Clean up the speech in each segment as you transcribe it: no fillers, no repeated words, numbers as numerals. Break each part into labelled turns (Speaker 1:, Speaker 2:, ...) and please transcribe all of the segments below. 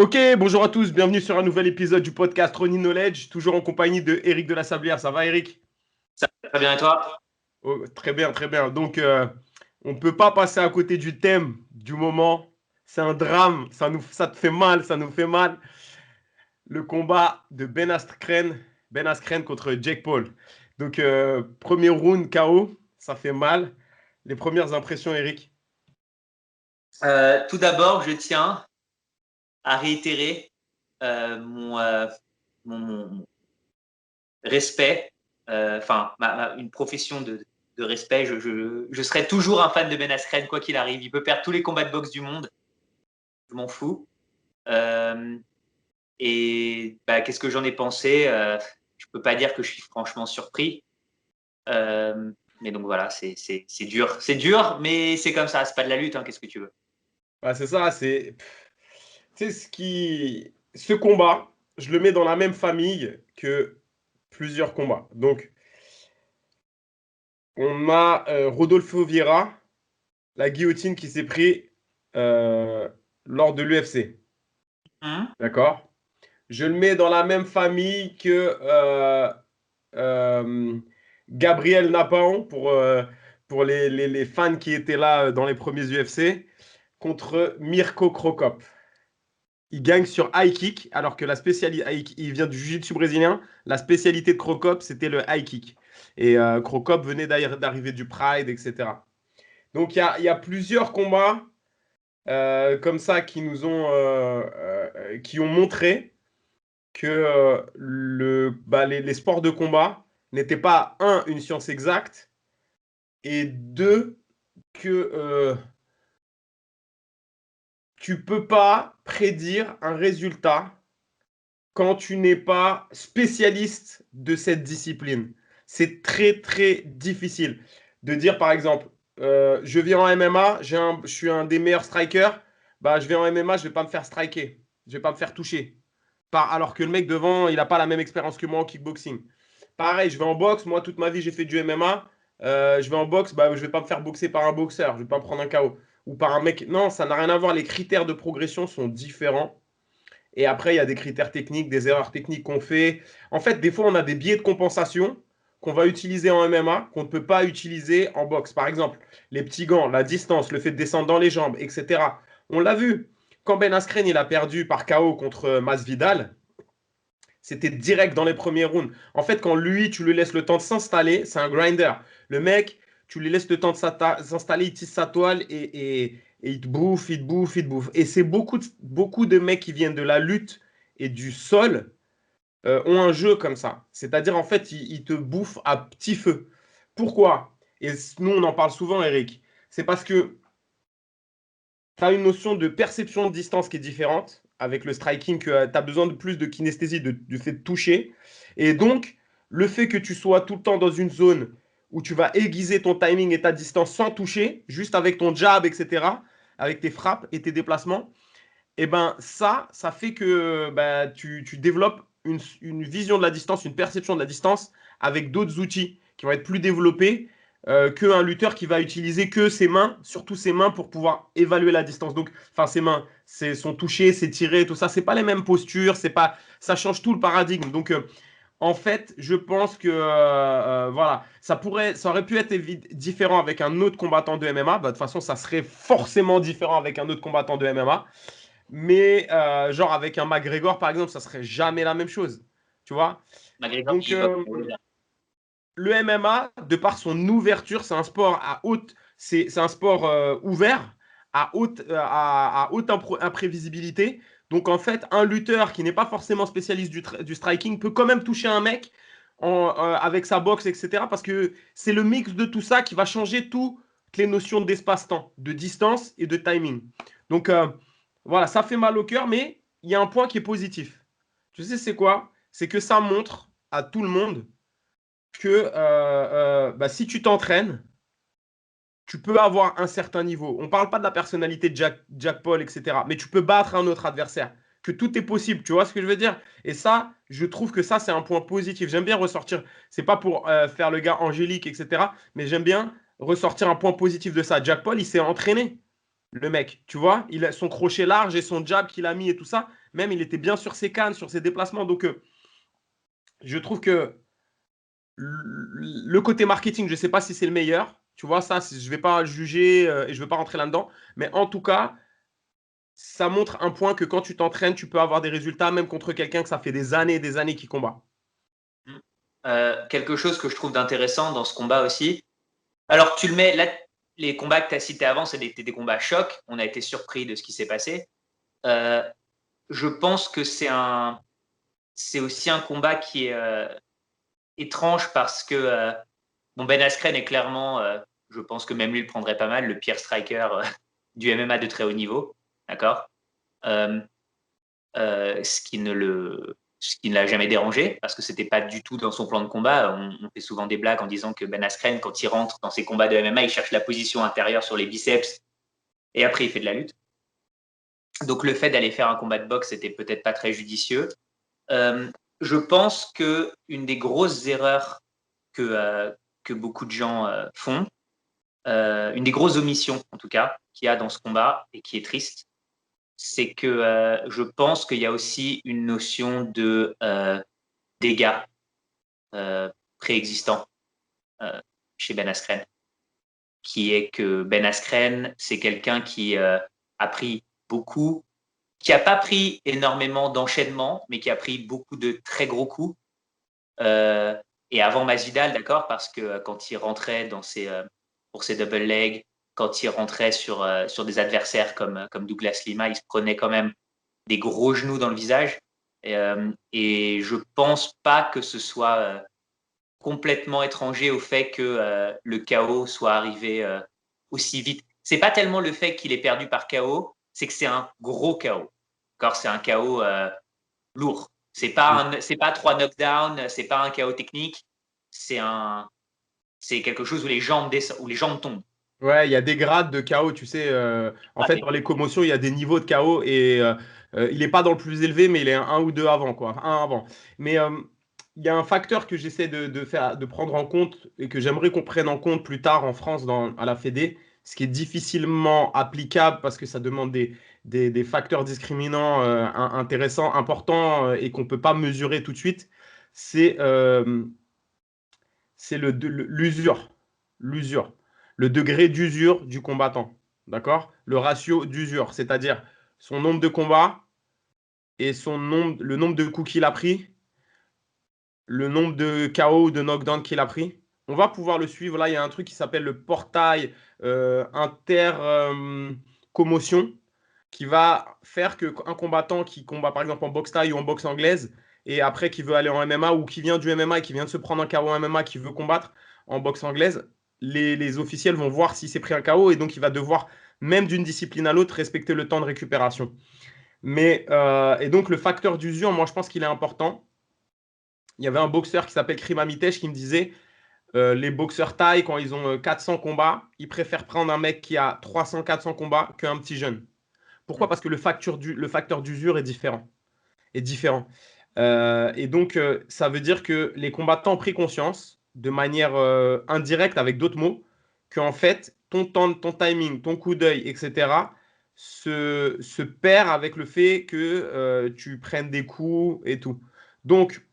Speaker 1: Ok, bonjour à tous, bienvenue sur un nouvel épisode du podcast Running Knowledge, toujours en compagnie de Eric de la Sablière. Ça va, Eric?
Speaker 2: Ça va très bien et toi?
Speaker 1: Oh, très bien, très bien. Donc, on ne peut pas passer à côté du thème du moment. C'est un drame, ça te fait mal, ça nous fait mal. Le combat de Ben Askren contre Jake Paul. Donc, premier round KO, ça fait mal. Les premières impressions, Eric?
Speaker 2: Tout d'abord, je tiens à réitérer mon respect, une profession de respect. Je serai toujours un fan de Ben Askren, quoi qu'il arrive. Il peut perdre tous les combats de boxe du monde, je m'en fous. Qu'est-ce que j'en ai pensé? Je peux pas dire que je suis franchement surpris. Mais donc voilà, c'est dur. C'est dur, mais c'est comme ça, c'est pas de la lutte, hein, qu'est-ce que tu veux?
Speaker 1: Bah, c'est ça, tu sais, ce combat, je le mets dans la même famille que plusieurs combats. Donc, on a Rodolfo Vieira, la guillotine qui s'est pris euh, lors de l'UFC. D'accord? Je le mets dans la même famille que euh, Gabriel Napaon pour les fans qui étaient là dans les premiers UFC contre Mirko Cro Cop. Il gagne sur high kick, alors que la spécialité, il vient du jiu-jitsu brésilien. La spécialité de Cro Cop, c'était le high kick. Et Cro Cop venait d'arriver du Pride, etc. Donc il y a plusieurs combats comme ça qui ont montré que les sports de combat n'étaient pas, un, une science exacte, et deux, que tu peux pas prédire un résultat quand tu n'es pas spécialiste de cette discipline. C'est très, très difficile de dire, par exemple, je viens en MMA, je suis un des meilleurs strikers, bah, je vais en MMA, je ne vais pas me faire striker, je ne vais pas me faire toucher. Alors que le mec devant, il n'a pas la même expérience que moi en kickboxing. Pareil, je vais en boxe, moi toute ma vie j'ai fait du MMA, je vais en boxe, bah, je ne vais pas me faire boxer par un boxeur, je ne vais pas me prendre un KO. Ou par un mec. Non, ça n'a rien à voir, les critères de progression sont différents. Et après, il y a des critères techniques, des erreurs techniques qu'on fait. En fait, des fois, on a des biais de compensation qu'on va utiliser en MMA, qu'on ne peut pas utiliser en boxe. Par exemple, les petits gants, la distance, le fait de descendre dans les jambes, etc. On l'a vu. Quand Ben Askren il a perdu par KO contre Masvidal, c'était direct dans les premiers rounds. En fait, quand lui, tu lui laisses le temps de s'installer, c'est un grinder. Le mec, tu lui laisses le temps de s'installer, il tisse sa toile et il te bouffe, il te bouffe, il te bouffe. Et c'est beaucoup de mecs qui viennent de la lutte et du sol ont un jeu comme ça. C'est-à-dire, en fait, ils te bouffent à petit feu. Pourquoi? Et nous, on en parle souvent, Eric. C'est parce que tu as une notion de perception de distance qui est différente. Avec le striking, tu as besoin de plus de kinesthésie, du fait de toucher. Et donc, le fait que tu sois tout le temps dans une zone où tu vas aiguiser ton timing et ta distance sans toucher, juste avec ton jab, etc., avec tes frappes et tes déplacements, et ben ça fait que tu développes une vision de la distance, une perception de la distance avec d'autres outils qui vont être plus développés qu'un lutteur qui va utiliser que ses mains, surtout ses mains pour pouvoir évaluer la distance. Donc, enfin ses mains, c'est son toucher, c'est tirer, tout ça, c'est pas les mêmes postures, c'est pas, ça change tout le paradigme. Donc en fait, je pense que voilà, ça aurait pu être différent avec un autre combattant de MMA. Bah, de toute façon, ça serait forcément différent avec un autre combattant de MMA. Mais genre avec un McGregor, par exemple, ça serait jamais la même chose. Tu vois?
Speaker 2: McGregor
Speaker 1: Donc,
Speaker 2: qui est pas.
Speaker 1: le MMA, de par son ouverture, c'est un sport à haute, c'est un sport ouvert, à haute imprévisibilité. Donc, en fait, un lutteur qui n'est pas forcément spécialiste du striking peut quand même toucher un mec avec sa boxe, etc. Parce que c'est le mix de tout ça qui va changer toutes les notions d'espace-temps, de distance et de timing. Donc, voilà, ça fait mal au cœur, mais il y a un point qui est positif. Tu sais, c'est quoi? C'est que ça montre à tout le monde que si tu t'entraînes, tu peux avoir un certain niveau. On ne parle pas de la personnalité de Jack Paul, etc. Mais tu peux battre un autre adversaire. Que tout est possible, tu vois ce que je veux dire? Et ça, je trouve que ça, c'est un point positif. J'aime bien ressortir, c'est pas pour faire le gars angélique, etc. Mais j'aime bien ressortir un point positif de ça. Jack Paul, il s'est entraîné, le mec, tu vois? Il a son crochet large et son jab qu'il a mis et tout ça. Même, il était bien sur ses cannes, sur ses déplacements. Donc, je trouve que le côté marketing, je ne sais pas si c'est le meilleur. Tu vois, ça, je ne vais pas juger et je ne vais pas rentrer là-dedans. Mais en tout cas, ça montre un point que quand tu t'entraînes, tu peux avoir des résultats, même contre quelqu'un que ça fait des années et des années qu'il combat.
Speaker 2: Quelque chose que je trouve d'intéressant dans ce combat aussi. Alors, tu le mets là, les combats que tu as cités avant, c'est des combats chocs. On a été surpris de ce qui s'est passé. Je pense que c'est aussi un combat qui est étrange parce que bon, Ben Askren est clairement, je pense que même lui le prendrait pas mal, le pire striker du MMA de très haut niveau. D'accord ce qui ne l'a jamais dérangé parce que c'était pas du tout dans son plan de combat. On fait souvent des blagues en disant que Ben Askren, quand il rentre dans ses combats de MMA, il cherche la position intérieure sur les biceps et après il fait de la lutte. Donc le fait d'aller faire un combat de boxe, c'était peut-être pas très judicieux. Je pense que une des grosses erreurs que beaucoup de gens font, une des grosses omissions en tout cas qu'il y a dans ce combat et qui est triste, c'est que je pense qu'il y a aussi une notion de dégâts préexistants chez Ben Askren, qui est que Ben Askren, c'est quelqu'un qui a pris beaucoup, qui n'a pas pris énormément d'enchaînements, mais qui a pris beaucoup de très gros coups. Et avant Masvidal, d'accord, parce que quand il rentrait pour ses double legs, quand il rentrait sur des adversaires comme Douglas Lima, il se prenait quand même des gros genoux dans le visage. Et je pense pas que ce soit complètement étranger au fait que le KO soit arrivé aussi vite. C'est pas tellement le fait qu'il ait perdu par KO, c'est que c'est un gros KO. C'est un KO lourd. C'est pas 3 knockdowns, c'est pas un KO technique, c'est quelque chose où les jambes tombent.
Speaker 1: Ouais, il y a des grades de KO, tu sais. En fait, dans les commotions, il y a des niveaux de KO et il n'est pas dans le plus élevé, mais il est un ou deux avant, quoi. Un avant. Mais il y a un facteur que j'essaie de prendre en compte et que j'aimerais qu'on prenne en compte plus tard en France à la Fédé, ce qui est difficilement applicable parce que ça demande des facteurs discriminants intéressants, importants et qu'on ne peut pas mesurer tout de suite. C'est l'usure. L'usure. Le degré d'usure du combattant. D'accord? Le ratio d'usure, c'est-à-dire son nombre de combats et le nombre de coups qu'il a pris, le nombre de KO ou de knockdown qu'il a pris. On va pouvoir le suivre. Là, il y a un truc qui s'appelle le portail inter-commotion qui va faire qu'un combattant qui combat par exemple en boxe thaï ou en boxe anglaise et après qui veut aller en MMA ou qui vient du MMA et qui vient de se prendre un KO en MMA qui veut combattre en boxe anglaise, les officiels vont voir s'il s'est pris un KO et donc il va devoir, même d'une discipline à l'autre, respecter le temps de récupération. Et donc le facteur d'usure, moi je pense qu'il est important. Il y avait un boxeur qui s'appelle Krima Mitesh qui me disait les boxeurs thaï, quand ils ont 400 combats, ils préfèrent prendre un mec qui a 300-400 combats qu'un petit jeune. Pourquoi? Parce que le facteur d'usure est différent. Et donc, ça veut dire que les combattants ont pris conscience, de manière indirecte, avec d'autres mots, qu'en fait, ton temps, ton timing, ton coup d'œil, etc., se perd avec le fait que tu prennes des coups et tout. Donc,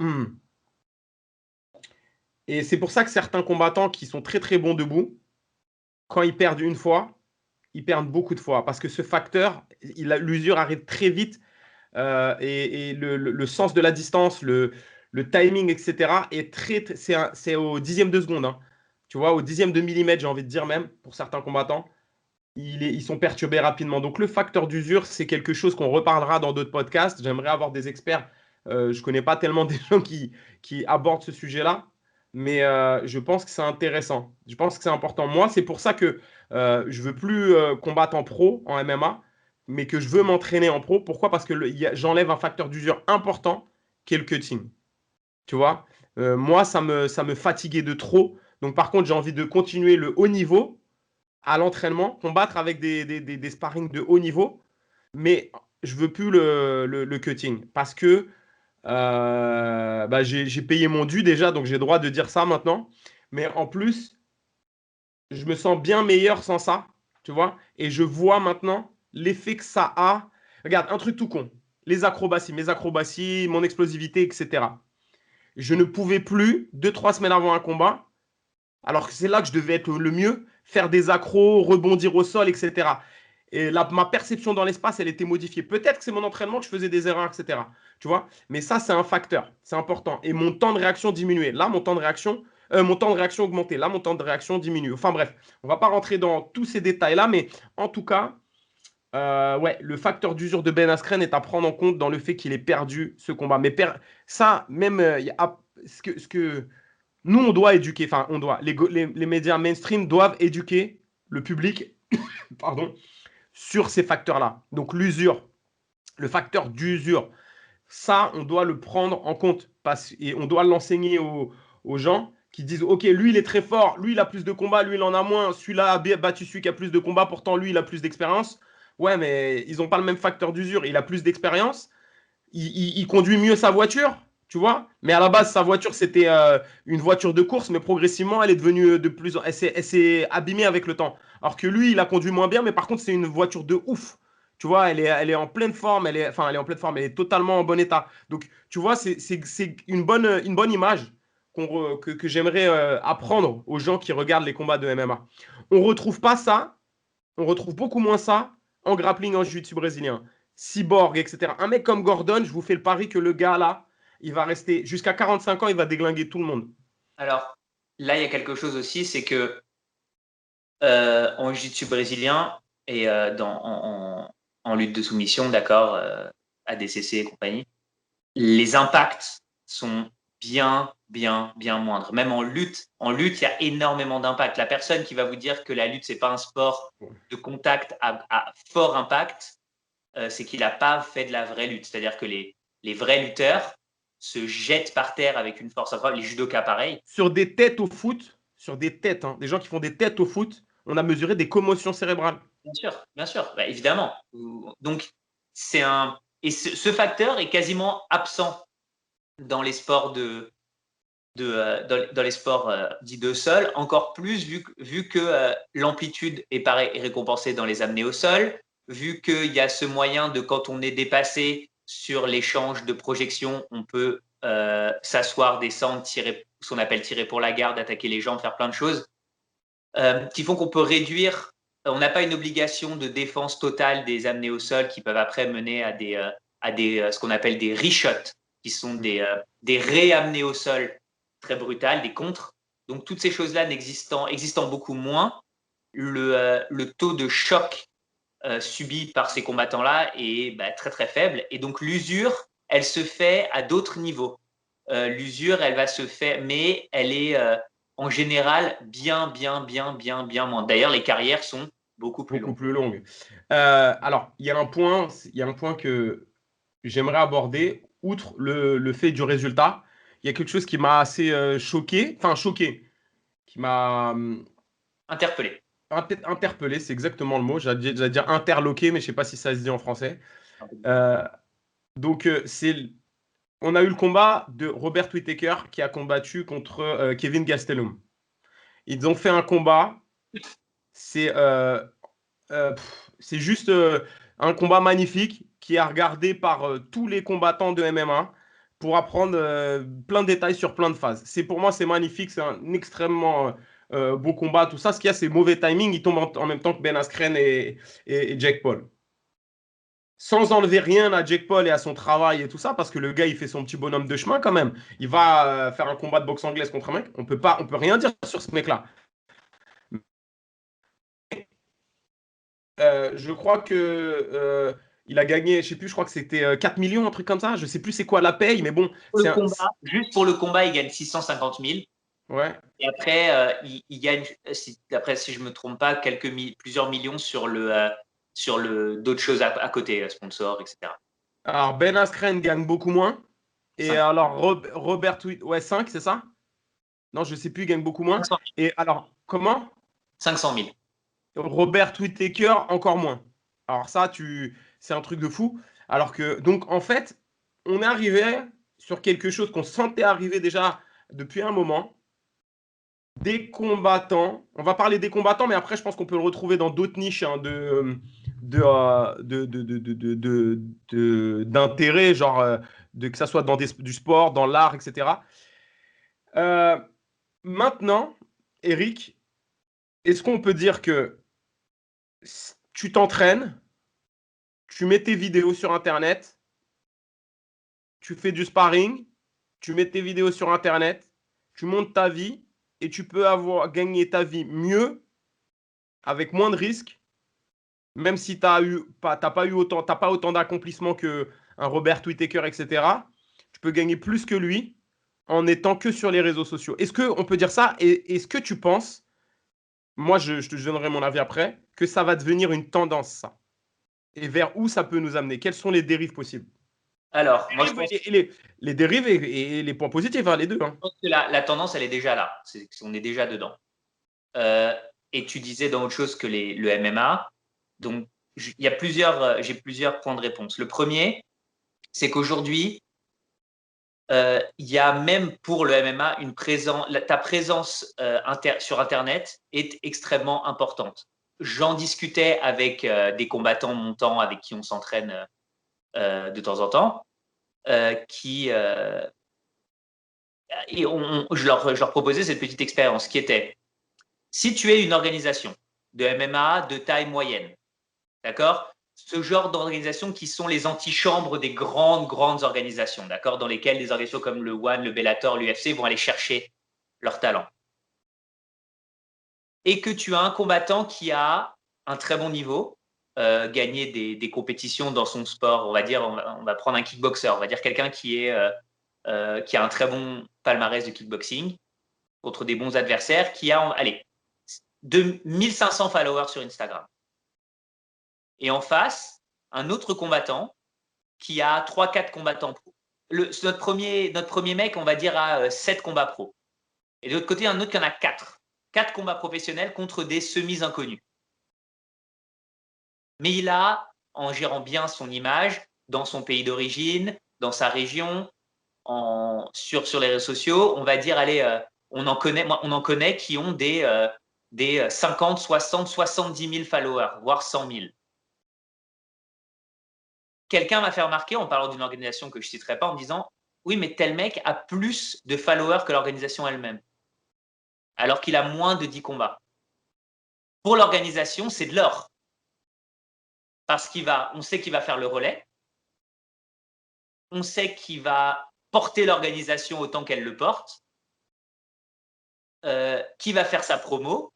Speaker 1: et c'est pour ça que certains combattants qui sont très très bons debout, quand ils perdent une fois, ils perdent beaucoup de fois. Parce que ce facteur, l'usure arrive très vite et le sens de la distance, le timing, etc., c'est au dixième de seconde. Hein. Tu vois, au dixième de millimètre, j'ai envie de dire même, pour certains combattants, ils sont perturbés rapidement. Donc le facteur d'usure, c'est quelque chose qu'on reparlera dans d'autres podcasts. J'aimerais avoir des experts. Je ne connais pas tellement des gens qui abordent ce sujet-là, mais je pense que c'est intéressant. Je pense que c'est important. Moi, c'est pour ça que je ne veux plus combattre en pro, en MMA, mais que je veux m'entraîner en pro. Pourquoi? Parce que j'enlève un facteur d'usure important qui est le cutting. Tu vois? Moi, ça me fatiguait de trop. Donc, par contre, j'ai envie de continuer le haut niveau à l'entraînement, combattre avec des sparring de haut niveau, mais je veux plus le cutting parce que j'ai payé mon dû déjà, donc j'ai le droit de dire ça maintenant. Mais en plus, je me sens bien meilleur sans ça, tu vois, et je vois maintenant l'effet que ça a. Regarde, un truc tout con. les acrobaties, mes acrobaties, mon explosivité, etc. Je ne pouvais plus, 2, 3 semaines avant un combat, alors que c'est là que je devais être le mieux, faire des accros, rebondir au sol, etc. Et là, ma perception dans l'espace, elle était modifiée. Peut-être que c'est mon entraînement que je faisais des erreurs, etc. Tu vois? Mais ça, c'est un facteur. C'est important. Et mon temps de réaction diminuait. Là, mon temps de réaction augmentait. Là, mon temps de réaction diminue. Enfin bref, on ne va pas rentrer dans tous ces détails-là, mais en tout cas, ouais, le facteur d'usure de Ben Askren est à prendre en compte dans le fait qu'il ait perdu ce combat. Mais ça, même, ce que nous, on doit éduquer, enfin, on doit, les médias mainstream doivent éduquer le public, pardon, sur ces facteurs-là. Donc, l'usure, le facteur d'usure, ça, on doit le prendre en compte et on doit l'enseigner aux gens qui disent, OK, lui, il est très fort, lui, il a plus de combats, lui, il en a moins, celui-là a battu celui qui a plus de combats, pourtant, lui, il a plus d'expérience. Ouais, mais ils n'ont pas le même facteur d'usure. Il a plus d'expérience, il conduit mieux sa voiture, tu vois. Mais à la base, sa voiture, c'était une voiture de course, mais progressivement, elle est devenue de plus. Elle s'est abîmée avec le temps. Alors que lui, il a conduit moins bien, mais par contre, c'est une voiture de ouf. Tu vois, elle est en pleine forme, enfin, elle est en pleine forme, elle est totalement en bon état. Donc, tu vois, c'est une bonne image que j'aimerais apprendre aux gens qui regardent les combats de MMA. On retrouve pas ça, on retrouve beaucoup moins ça en grappling, en jiu-jitsu brésilien. Cyborg, etc. Un mec comme Gordon, je vous fais le pari que le gars là, il va rester jusqu'à 45 ans, il va déglinguer tout le monde.
Speaker 2: Alors, là, il y a quelque chose aussi, c'est que en jiu-jitsu brésilien et en lutte de soumission, d'accord, ADCC et compagnie, les impacts sont bien moindres. Même en lutte, il y a énormément d'impact. La personne qui va vous dire que la lutte, c'est pas un sport de contact à fort impact, c'est qu'il n'a pas fait de la vraie lutte. C'est-à-dire que les vrais lutteurs se jettent par terre avec une force incroyable. Les judokas, pareil.
Speaker 1: Sur des têtes au foot, sur des têtes, hein, des gens qui font des têtes au foot, on a mesuré des commotions cérébrales.
Speaker 2: Bien sûr, bah, évidemment. Donc, c'est un. Et ce facteur est quasiment absent dans les sports dans les sports dits de sol, encore plus vu que l'amplitude est récompensée dans les amenées au sol, vu qu'il y a ce moyen de, quand on est dépassé sur l'échange de projection, on peut s'asseoir, descendre, tirer, ce qu'on appelle tirer pour la garde, attaquer les jambes, faire plein de choses, qui font qu'on peut réduire. On n'a pas une obligation de défense totale des amenées au sol qui peuvent après mener à ce qu'on appelle des reshots, qui sont des réamenées au sol très brutales, des contres. Donc toutes ces choses-là existant beaucoup moins, le taux de choc subi par ces combattants-là est très faible. Et donc l'usure, elle se fait à d'autres niveaux. L'usure, elle va se faire, mais elle est en général bien moins. D'ailleurs, les carrières sont beaucoup plus
Speaker 1: Beaucoup
Speaker 2: longues.
Speaker 1: plus longues. Alors, il y a un point que j'aimerais aborder, outre le fait du résultat. Il y a quelque chose qui m'a assez choqué, qui m'a
Speaker 2: Interpellé.
Speaker 1: interpellé, c'est exactement le mot. J'allais dire interloqué, mais je ne sais pas si ça se dit en français. Euh, donc, on a eu le combat de Robert Whittaker qui a combattu contre Kevin Gastelum. Ils ont fait un combat. C'est c'est juste un combat magnifique qui est à regarder par tous les combattants de MMA pour apprendre plein de détails sur plein de phases. Pour moi, c'est magnifique. C'est un extrêmement beau combat. Tout ça, ce qu'il y a, c'est mauvais timing. Il tombe en même temps que Ben Askren et Jake Paul. Sans enlever rien à Jake Paul et à son travail et tout ça, parce que le gars, il fait son petit bonhomme de chemin quand même. Il va faire un combat de boxe anglaise contre un mec. On peut rien dire sur ce mec-là. Je crois que il a gagné, je sais plus, je crois que c'était 4 millions, un truc comme ça. Je sais plus c'est quoi la paye, mais bon,
Speaker 2: Juste pour le combat, il gagne 650 000.
Speaker 1: Ouais.
Speaker 2: Et après, il gagne, après, si je ne me trompe pas, plusieurs millions sur d'autres choses à côté, sponsors, etc.
Speaker 1: Alors Ben Askren gagne beaucoup moins. Et
Speaker 2: 5.
Speaker 1: alors Robert ouais, 5, c'est ça? Non, je sais plus, il gagne beaucoup moins.
Speaker 2: 500 000.
Speaker 1: Et alors, comment?
Speaker 2: 500 000.
Speaker 1: Robert Whittaker, encore moins. Alors ça, c'est un truc de fou. Alors que, donc en fait, on est arrivé sur quelque chose qu'on sentait arriver déjà depuis un moment. Des combattants, on va parler des combattants, mais après, je pense qu'on peut le retrouver dans d'autres niches hein, d'intérêt, genre que ça soit dans du sport, dans l'art, etc. Euh, Maintenant, Eric, est-ce qu'on peut dire que tu t'entraînes, tu mets tes vidéos sur Internet, tu fais du sparring, tu mets tes vidéos sur Internet, tu montes ta vie et tu peux avoir gagné ta vie mieux avec moins de risques, même si t'as pas autant d'accomplissements que un Robert Whittaker, etc. Tu peux gagner plus que lui en étant que sur les réseaux sociaux. Est-ce qu'on peut dire ça? Et est-ce que tu penses, moi je te donnerai mon avis après, que ça va devenir une tendance, ça? Et vers où ça peut nous amener? Quelles sont les dérives possibles?
Speaker 2: Alors, moi, je pense
Speaker 1: Les dérives et les points positifs, hein, les deux. Hein.
Speaker 2: que la tendance, elle est déjà là. On est déjà dedans. Et tu disais dans autre chose que le MMA. Donc, il y a j'ai plusieurs points de réponse. Le premier, c'est qu'aujourd'hui, il y a même pour le MMA ta présence sur Internet est extrêmement importante. J'en discutais avec des combattants montants avec qui on s'entraîne de temps en temps, et je leur proposais cette petite expérience qui était, si tu es une organisation de MMA de taille moyenne, d'accord, ce genre d'organisations qui sont les antichambres des grandes organisations, d'accord, dans lesquelles des organisations comme le One, le Bellator, l'UFC vont aller chercher leur talent. Et que tu as un combattant qui a un très bon niveau, gagné des compétitions dans son sport, on va dire, on va prendre un kickboxer, on va dire quelqu'un qui a un très bon palmarès de kickboxing contre des bons adversaires, qui a, allez, 1500 followers sur Instagram. Et en face, un autre combattant qui a 3-4 combattants pro. Notre premier mec, on va dire, a 7 combats pro. Et de l'autre côté, un autre qui en a 4. 4 combats professionnels contre des semis-inconnus. Mais il a, en gérant bien son image, dans son pays d'origine, dans sa région, sur les réseaux sociaux, on va dire, allez, on en connaît qui ont des 50, 60, 70 000 followers, voire 100 000. Quelqu'un m'a fait remarquer, en parlant d'une organisation que je ne citerai pas, en me disant « Oui, mais tel mec a plus de followers que l'organisation elle-même, alors qu'il a moins de 10 combats. » Pour l'organisation, c'est de l'or. Parce on sait qu'il va faire le relais, on sait qu'il va porter l'organisation autant qu'elle le porte, qui va faire sa promo.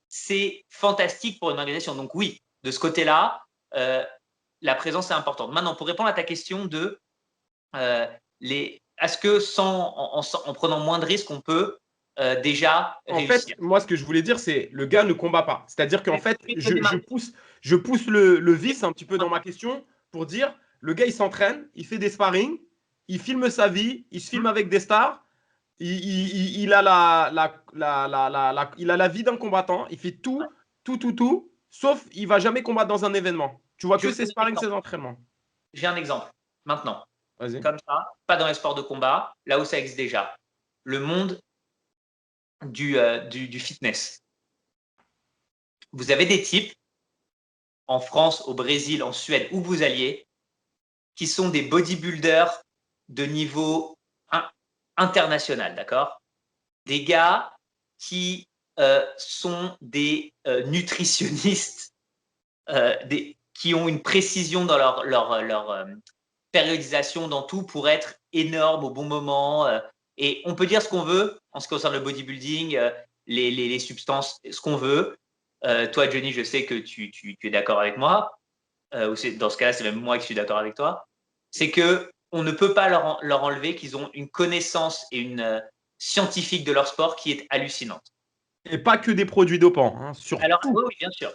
Speaker 2: C'est fantastique pour une organisation. Donc oui, de ce côté-là, la présence est importante. Maintenant, pour répondre à ta question de est-ce que en prenant moins de risques, on peut déjà réussir?
Speaker 1: En fait, moi, ce que je voulais dire, c'est le gars ne combat pas. C'est-à-dire qu'en fait, je pousse le vice un petit peu dans ma question pour dire le gars, il s'entraîne, il fait des sparring, il filme sa vie, il se filme avec des stars, il a il a la vie d'un combattant, il fait tout, sauf il va jamais combattre dans un événement. Tu vois que ses sparring, ses entraînements.
Speaker 2: J'ai un exemple maintenant.
Speaker 1: Vas-y.
Speaker 2: Comme ça, pas dans les sports de combat, là où ça existe déjà. Le monde du fitness. Vous avez des types en France, au Brésil, en Suède, où vous alliez, qui sont des bodybuilders de niveau international, d'accord? Des gars qui sont des nutritionnistes, qui ont une précision dans leur périodisation dans tout pour être énorme au bon moment. Et on peut dire ce qu'on veut en ce qui concerne le bodybuilding, les substances, ce qu'on veut. Toi, Johnny, je sais que tu es d'accord avec moi. Dans ce cas-là, c'est même moi qui suis d'accord avec toi. C'est que on ne peut pas leur enlever qu'ils ont une connaissance et une scientifique de leur sport qui est hallucinante.
Speaker 1: Et pas que des produits dopants, hein, surtout.
Speaker 2: Alors, oui, bien sûr.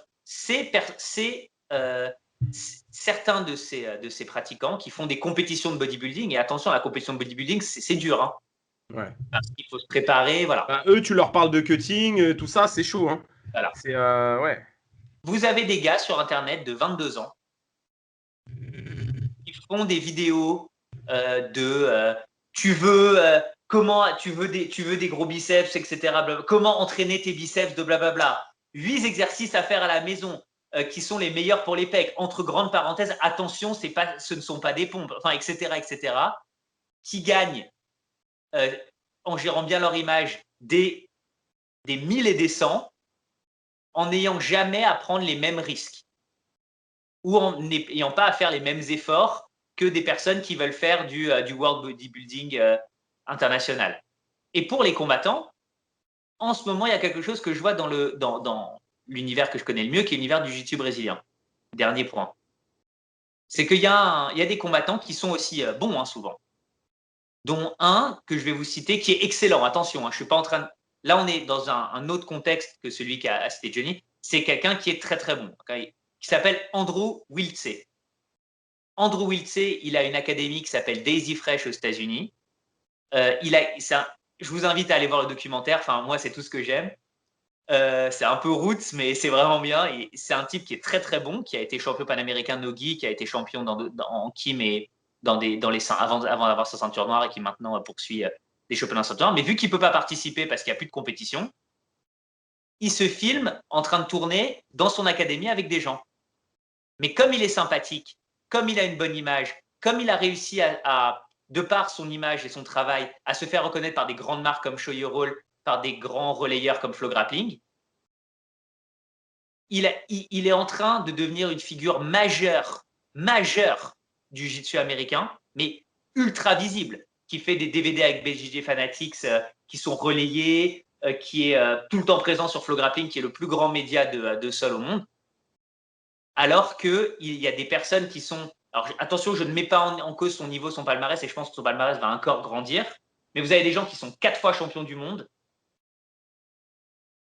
Speaker 2: Certains de ces pratiquants qui font des compétitions de bodybuilding, et attention, la compétition de bodybuilding, c'est dur. Hein,
Speaker 1: ouais.
Speaker 2: Parce qu'il faut se préparer, voilà.
Speaker 1: Bah, eux, tu leur parles de cutting, tout ça, c'est chaud. Hein.
Speaker 2: Voilà.
Speaker 1: Ouais.
Speaker 2: Vous avez des gars sur Internet de 22 ans qui font des vidéos tu veux des gros biceps, etc. Blablabla. Comment entraîner tes biceps de blablabla. 8 exercices à faire à la maison. qui sont les meilleurs pour les pecs. Entre grandes parenthèses, attention, ce ne sont pas des pompes, enfin, etc., qui gagnent en gérant bien leur image des 1000 et des 100 en n'ayant jamais à prendre les mêmes risques ou en n'ayant pas à faire les mêmes efforts que des personnes qui veulent faire du world bodybuilding international. Et pour les combattants, en ce moment, il y a quelque chose que je vois dans l'univers que je connais le mieux, qui est l'univers du jiu-jitsu brésilien. Dernier point. C'est qu'il y a des combattants qui sont aussi bons, hein, souvent. Dont un que je vais vous citer qui est excellent. Attention, hein, je suis pas en train de... Là, on est dans un autre contexte que celui qu'a cité Johnny. C'est quelqu'un qui est très très bon, okay, qui s'appelle Andrew Wiltse. Andrew Wiltse, il a une académie qui s'appelle Daisy Fresh aux États-Unis. Je vous invite à aller voir le documentaire. Enfin, moi, c'est tout ce que j'aime. C'est un peu roots, mais c'est vraiment bien. Et c'est un type qui est très très bon, qui a été champion panaméricain de Nogi, qui a été champion en Kim et dans les avant d'avoir sa ceinture noire et qui maintenant poursuit des championnats de ceinture noire. Mais vu qu'il ne peut pas participer parce qu'il n'y a plus de compétition, il se filme en train de tourner dans son académie avec des gens. Mais comme il est sympathique, comme il a une bonne image, comme il a réussi de par son image et son travail, à se faire reconnaître par des grandes marques comme Show Your Roll, par des grands relayeurs comme Flow Grappling, il est en train de devenir une figure majeure du jiu-jitsu américain, mais ultra visible, qui fait des DVD avec BJJ Fanatics qui sont relayés, qui est tout le temps présent sur Flow Grappling, qui est le plus grand média de sol au monde, alors qu'il y a des personnes qui sont... Alors attention, je ne mets pas en cause son niveau, son palmarès, et je pense que son palmarès va encore grandir, mais vous avez des gens qui sont 4 fois champions du monde,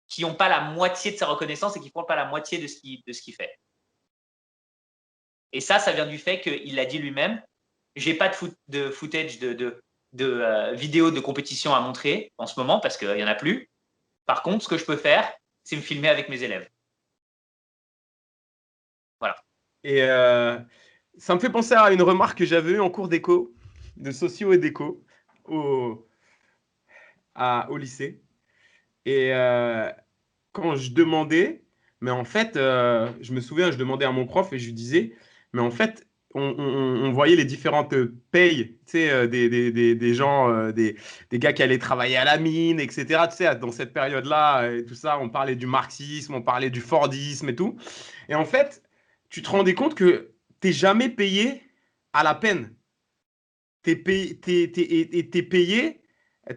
Speaker 2: qui n'ont pas la moitié de sa reconnaissance et qui ne font pas la moitié de ce qu'il fait. Et ça vient du fait qu'il l'a dit lui-même, j'ai pas de footage de vidéos de compétition à montrer en ce moment parce qu'il n'y en a plus. Par contre, ce que je peux faire, c'est me filmer avec mes élèves. Voilà.
Speaker 1: Et ça me fait penser à une remarque que j'avais eue en cours d'éco, de socio et d'éco, au lycée. Et quand je demandais, mais en fait, je me souviens, je demandais à mon prof et je lui disais, mais en fait, on voyait les différentes payes, tu sais, des gens, des gars qui allaient travailler à la mine, etc. Tu sais, dans cette période-là, et tout ça, on parlait du marxisme, on parlait du fordisme et tout. Et en fait, tu te rendais compte que t'es jamais payé à la peine. T'es payé, t'es payé,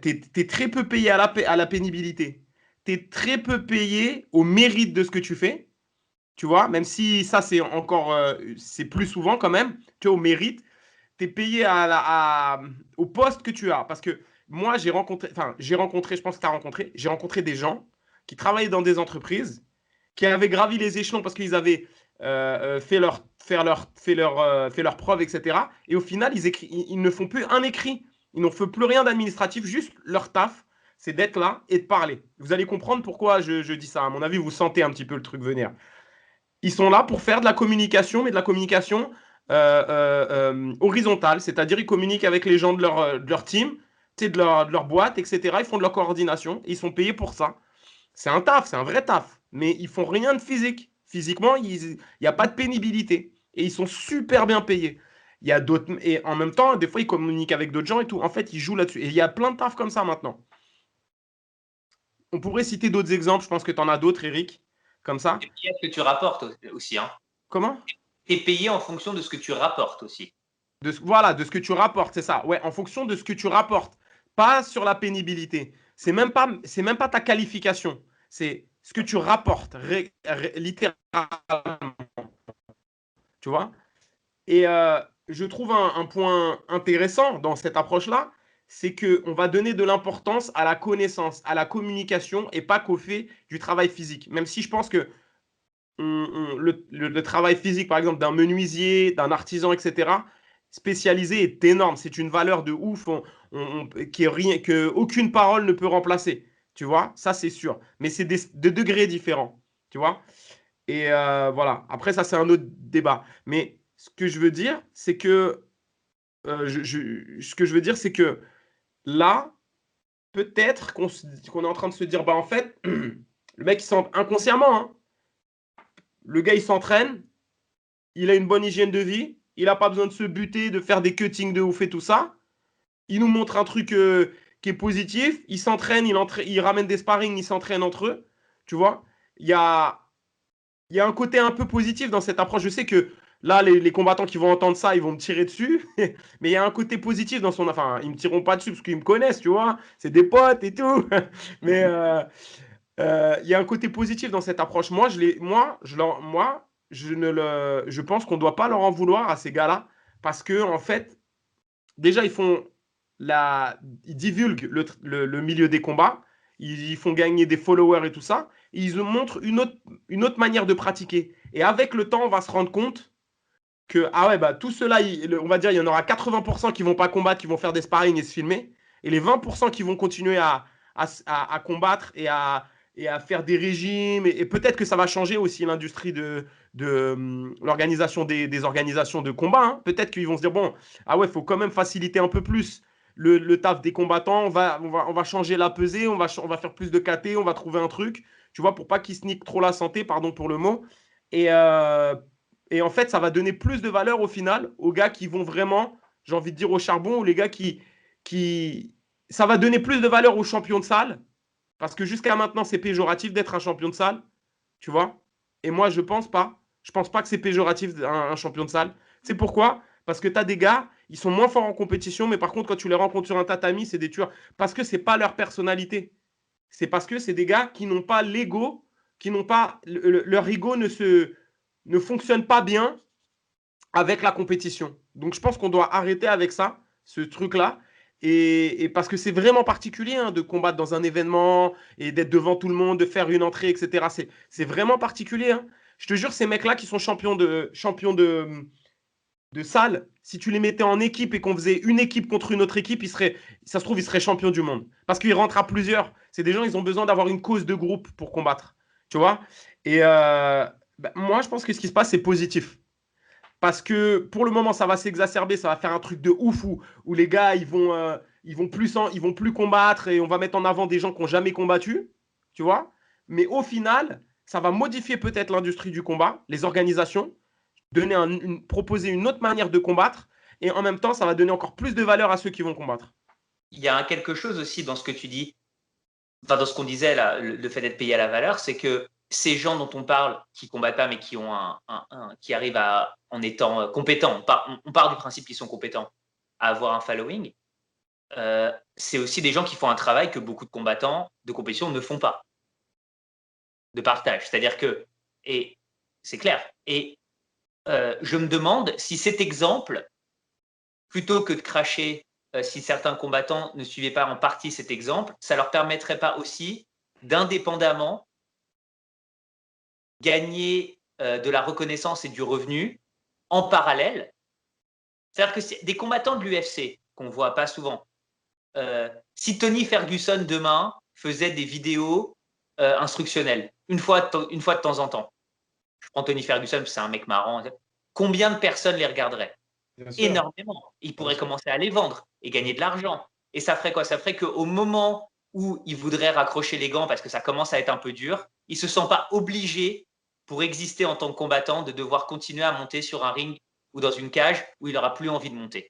Speaker 1: t'es très peu payé à la pénibilité. T'es très peu payé au mérite de ce que tu fais, tu vois, même si ça c'est encore, c'est plus souvent quand même, tu vois, au mérite, t'es payé au poste que tu as. Parce que moi, j'ai rencontré, je pense que tu as rencontré, j'ai rencontré des gens qui travaillaient dans des entreprises, qui avaient gravi les échelons parce qu'ils avaient fait leur preuve, etc. Et au final, ils ne font plus un écrit. Ils n'ont fait plus rien d'administratif, juste leur taf, c'est d'être là et de parler. Vous allez comprendre pourquoi je dis ça. À mon avis, vous sentez un petit peu le truc venir. Ils sont là pour faire de la communication, mais de la communication horizontale, c'est-à-dire ils communiquent avec les gens de leur team, de leur boîte, etc. Ils font de leur coordination et ils sont payés pour ça. C'est un taf, c'est un vrai taf, mais ils font rien de physique. Physiquement, il n'y a pas de pénibilité et ils sont super bien payés. Il y a d'autres et en même temps, des fois, ils communiquent avec d'autres gens et tout. En fait, ils jouent là-dessus. Et il y a plein de tafs comme ça maintenant. On pourrait citer d'autres exemples. Je pense que tu en as d'autres, Eric, comme ça.
Speaker 2: Et puis, ce que tu rapportes aussi. Hein.
Speaker 1: Comment?
Speaker 2: Tu es payé en fonction de ce que tu rapportes aussi.
Speaker 1: Voilà, de ce que tu rapportes, c'est ça. Ouais, en fonction de ce que tu rapportes, pas sur la pénibilité. C'est même pas ta qualification. C'est ce que tu rapportes, littéralement. Tu vois? Et je trouve un point intéressant dans cette approche-là, c'est qu'on va donner de l'importance à la connaissance, à la communication et pas qu'au fait du travail physique. Même si je pense que le travail physique, par exemple, d'un menuisier, d'un artisan, etc., spécialisé est énorme. C'est une valeur de ouf que aucune parole ne peut remplacer. Tu vois? Ça, c'est sûr. Mais c'est de degrés différents. Tu vois? Et voilà. Après, ça, c'est un autre débat. Mais ce que je veux dire, c'est que ce que je veux dire, c'est que là, peut-être qu'on est en train de se dire, bah en fait, le mec, il sent inconsciemment, hein, Le gars, il s'entraîne, il a une bonne hygiène de vie, il n'a pas besoin de se buter, de faire des cuttings de ouf et tout ça. Il nous montre un truc qui est positif. Il s'entraîne, il ramène des sparring, ils s'entraînent entre eux. Tu vois, il y a, il y a un côté un peu positif dans cette approche. Je sais que là, les combattants qui vont entendre ça, ils vont me tirer dessus. Mais il y a un côté positif dans son. Enfin, ils me tireront pas dessus parce qu'ils me connaissent, tu vois. C'est des potes et tout. Mais il y a un côté positif dans cette approche. Je pense qu'on ne doit pas leur en vouloir à ces gars-là parce que en fait, déjà ils divulguent le milieu des combats, ils font gagner des followers et tout ça, et ils nous montrent une autre manière de pratiquer. Et avec le temps, on va se rendre compte que ah ouais bah tout cela, on va dire il y en aura 80% qui vont pas combattre, qui vont faire des sparring et se filmer, et les 20% qui vont continuer à combattre et à faire des régimes, et peut-être que ça va changer aussi l'industrie de l'organisation des organisations de combat. Hein. Peut-être qu'ils vont se dire bon ah ouais, il faut quand même faciliter un peu plus le taf des combattants, on va changer la pesée, on va faire plus de KT, on va trouver un truc, tu vois, pour pas qu'ils se niquent trop la santé, pardon pour le mot. Et, euh, et en fait, ça va donner plus de valeur au final aux gars qui vont vraiment, j'ai envie de dire, au charbon, ou les gars qui... Ça va donner plus de valeur aux champions de salle, parce que jusqu'à maintenant, c'est péjoratif d'être un champion de salle, tu vois. Et moi, je pense pas. Je pense pas que c'est péjoratif un champion de salle. C'est pourquoi? Parce que tu as des gars, ils sont moins forts en compétition, mais par contre, quand tu les rencontres sur un tatami, c'est des tueurs. Parce que c'est pas leur personnalité. C'est parce que c'est des gars qui n'ont pas l'ego, qui n'ont pas leur ego ne fonctionne pas bien avec la compétition. Donc je pense qu'on doit arrêter avec ça, ce truc-là. Et parce que c'est vraiment particulier hein, de combattre dans un événement et d'être devant tout le monde, de faire une entrée, etc. C'est vraiment particulier. Hein. Je te jure, ces mecs-là qui sont champions de salle, si tu les mettais en équipe et qu'on faisait une équipe contre une autre équipe, ça se trouve, ils seraient champions du monde. Parce qu'ils rentrent à plusieurs. C'est des gens, ils ont besoin d'avoir une cause de groupe pour combattre. Tu vois. Et moi, je pense que ce qui se passe, c'est positif. Parce que pour le moment, ça va s'exacerber, ça va faire un truc de ouf où les gars, ils vont plus combattre et on va mettre en avant des gens qui n'ont jamais combattu, tu vois. Mais au final, ça va modifier peut-être l'industrie du combat, les organisations, proposer une autre manière de combattre et en même temps, ça va donner encore plus de valeur à ceux qui vont combattre.
Speaker 2: Il y a quelque chose aussi dans ce que tu dis, enfin dans ce qu'on disait là, le fait d'être payé à la valeur, c'est que ces gens dont on parle, qui combattent pas mais qui ont qui arrivent en étant compétents, on part du principe qu'ils sont compétents, à avoir un following, c'est aussi des gens qui font un travail que beaucoup de combattants de compétition ne font pas, de partage. C'est-à-dire que, et c'est clair, et je me demande si cet exemple, plutôt que de cracher si certains combattants ne suivaient pas en partie cet exemple, ça leur permettrait pas aussi d'indépendamment gagner de la reconnaissance et du revenu en parallèle. C'est-à-dire que c'est des combattants de l'UFC qu'on voit pas souvent. Si Tony Ferguson demain faisait des vidéos instructionnelles, une fois de temps en temps, je prends Tony Ferguson, c'est un mec marrant, combien de personnes les regarderaient? Énormément. Il pourrait commencer à les vendre et gagner de l'argent. Et ça ferait quoi? Ça ferait qu'au moment où il voudrait raccrocher les gants parce que ça commence à être un peu dur, il ne se sent pas obligé, pour exister en tant que combattant, de devoir continuer à monter sur un ring ou dans une cage où il n'aura plus envie de monter.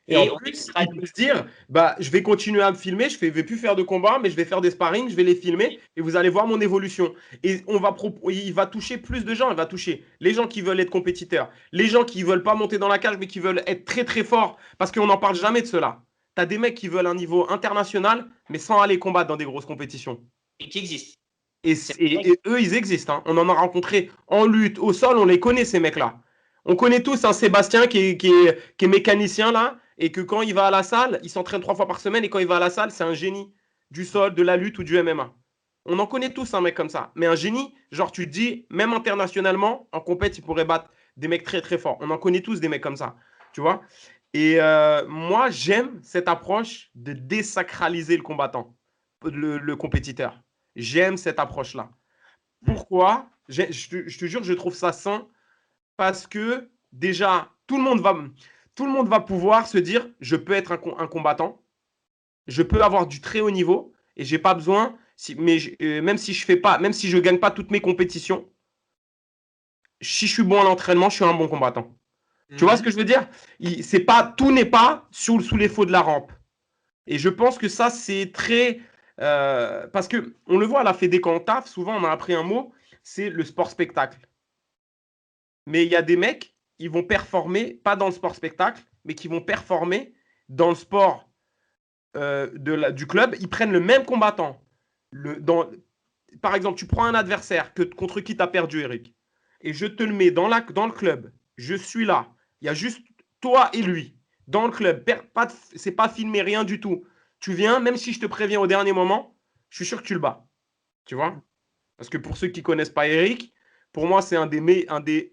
Speaker 1: Et en
Speaker 2: Et on
Speaker 1: plus,
Speaker 2: évitera
Speaker 1: il peut se dire, bah, je vais continuer à me filmer, je ne vais plus faire de combat, mais je vais faire des sparring, je vais les filmer et vous allez voir mon évolution. Et il va toucher plus de gens, il va toucher les gens qui veulent être compétiteurs, les gens qui ne veulent pas monter dans la cage, mais qui veulent être très très forts, parce qu'on n'en parle jamais de cela. Tu as des mecs qui veulent un niveau international, mais sans aller combattre dans des grosses compétitions.
Speaker 2: et qui existe.
Speaker 1: Et, et eux, ils existent. Hein. On en a rencontré en lutte, au sol, on les connaît, ces mecs-là. On connaît tous un Sébastien qui est mécanicien, là, et que quand il va à la salle, il s'entraîne 3 fois par semaine, et quand il va à la salle, c'est un génie du sol, de la lutte ou du MMA. On en connaît tous un mec comme ça. Mais un génie, genre, tu te dis, même internationalement, en compète, il pourrait battre des mecs très, très forts. On en connaît tous des mecs comme ça. Tu vois. Et moi, j'aime cette approche de désacraliser le combattant, le compétiteur. J'aime cette approche-là. Pourquoi? Je te jure, je trouve ça sain parce que déjà, tout le monde va pouvoir se dire, je peux être un combattant, je peux avoir du très haut niveau et j'ai pas besoin, même si je gagne pas toutes mes compétitions, si je suis bon à l'entraînement, je suis un bon combattant. Tu vois ce que je veux dire? C'est pas, tout n'est pas sous les faux de la rampe. Et je pense que ça, c'est très. Parce que on le voit à la Fédé quand on taffe, souvent on a appris un mot, c'est le sport spectacle. Mais il y a des mecs, ils vont performer, pas dans le sport spectacle, mais qui vont performer dans le sport du club. Ils prennent le même combattant. Par exemple, tu prends un adversaire contre qui tu as perdu, Eric, et je te le mets dans le club. Je suis là. Il y a juste toi et lui dans le club. C'est pas filmé, rien du tout. Tu viens, même si je te préviens au dernier moment, je suis sûr que tu le bats. Tu vois? Parce que pour ceux qui ne connaissent pas Eric, pour moi, c'est un des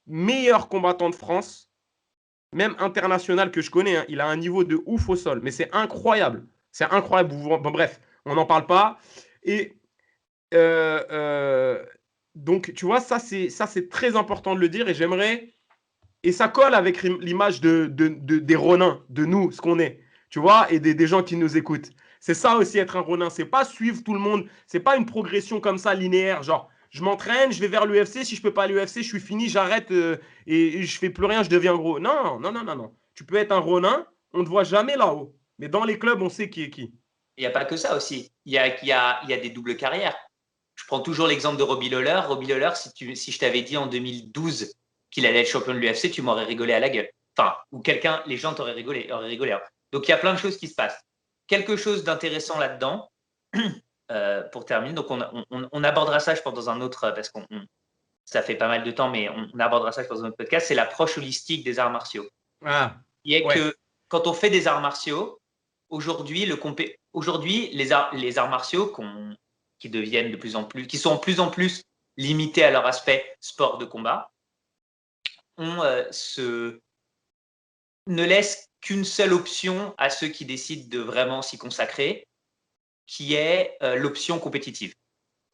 Speaker 1: meilleurs combattants de France, même international que je connais. Hein. Il a un niveau de ouf au sol, mais c'est incroyable. C'est incroyable. Bon, bref, on n'en parle pas. Et euh, euh, donc, tu vois, ça, c'est très important de le dire. Et j'aimerais. Et ça colle avec l'image des Ronins, de nous, ce qu'on est. Tu vois, et des gens qui nous écoutent. C'est ça aussi être un Ronin. C'est pas suivre tout le monde. C'est pas une progression comme ça linéaire. Genre, je m'entraîne, je vais vers l'UFC. Si je peux pas à l'UFC, je suis fini, j'arrête et je fais plus rien, je deviens gros. Non, non, non, non, non. Tu peux être un Ronin, on ne te voit jamais là-haut. Mais dans les clubs, on sait qui est qui.
Speaker 2: Il n'y a pas que ça aussi. Il y a des doubles carrières. Je prends toujours l'exemple de Robbie Lawler. Robbie Lawler, si je t'avais dit en 2012 qu'il allait être champion de l'UFC, tu m'aurais rigolé à la gueule. Enfin, ou les gens t'auraient rigolé. Donc, il y a plein de choses qui se passent. Quelque chose d'intéressant là-dedans, pour terminer, donc on abordera ça, je pense, dans un autre, parce que ça fait pas mal de temps, mais on abordera ça dans un autre podcast, c'est l'approche holistique des arts martiaux.
Speaker 1: Ah,
Speaker 2: Qui est
Speaker 1: ouais.
Speaker 2: que quand on fait des arts martiaux, aujourd'hui, les arts martiaux qui deviennent de plus en plus, qui sont de plus en plus limités à leur aspect sport de combat, ne laissent qu'une seule option à ceux qui décident de vraiment s'y consacrer, qui est l'option compétitive.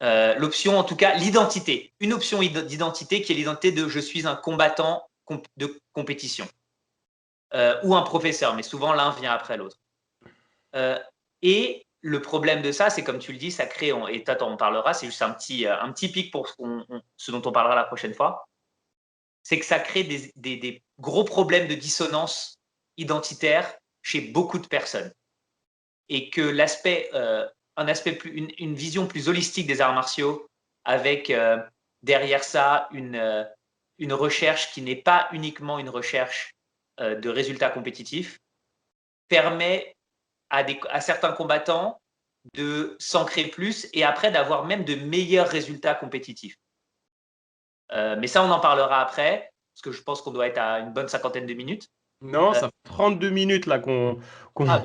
Speaker 2: L'option, en tout cas, l'identité. Une option d'identité qui est l'identité de je suis un combattant de compétition. Ou un professeur, mais souvent l'un vient après l'autre. Et le problème de ça, c'est comme tu le dis, ça crée, et toi on parlera, c'est juste un petit pic pour ce dont on parlera la prochaine fois, c'est que ça crée des gros problèmes de dissonance identitaire chez beaucoup de personnes. Et que une vision plus holistique des arts martiaux, avec derrière ça une recherche qui n'est pas uniquement une recherche de résultats compétitifs, permet à certains combattants de s'ancrer plus et après d'avoir même de meilleurs résultats compétitifs. Mais ça, on en parlera après, parce que je pense qu'on doit être à une bonne 50aine de minutes.
Speaker 1: Non, ça fait 32 minutes là qu'on.
Speaker 2: Ah,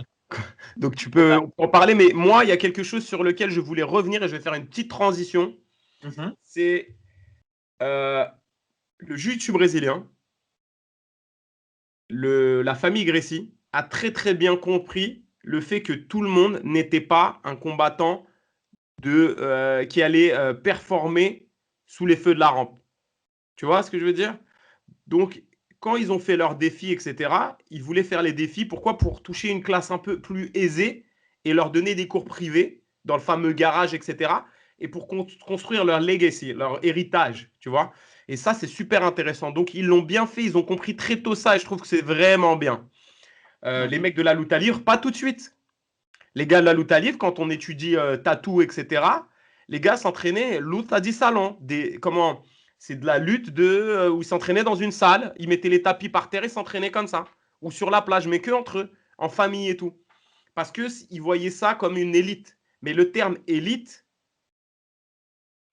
Speaker 1: Donc tu peux en parler, mais moi, il y a quelque chose sur lequel je voulais revenir et je vais faire une petite transition. C'est le jiu-jitsu brésilien. La famille Gracie a très très bien compris le fait que tout le monde n'était pas un combattant qui allait performer sous les feux de la rampe. Tu vois ce que je veux dire? Donc, quand ils ont fait leurs défis, etc., ils voulaient faire les défis. Pourquoi? Pour toucher une classe un peu plus aisée et leur donner des cours privés dans le fameux garage, etc. Et pour construire leur legacy, leur héritage, tu vois. Et ça, c'est super intéressant. Donc, ils l'ont bien fait. Ils ont compris très tôt ça et je trouve que c'est vraiment bien. Les mecs de la lutte à livre, pas tout de suite. Les gars de la lutte à livre, quand on étudie tatou, etc., les gars s'entraînaient lutte à 10 salons. C'est de la lutte où ils s'entraînaient dans une salle, ils mettaient les tapis par terre et s'entraînaient comme ça. Ou sur la plage, mais que entre eux, en famille et tout. Parce qu'ils voyaient ça comme une élite. Mais le terme élite,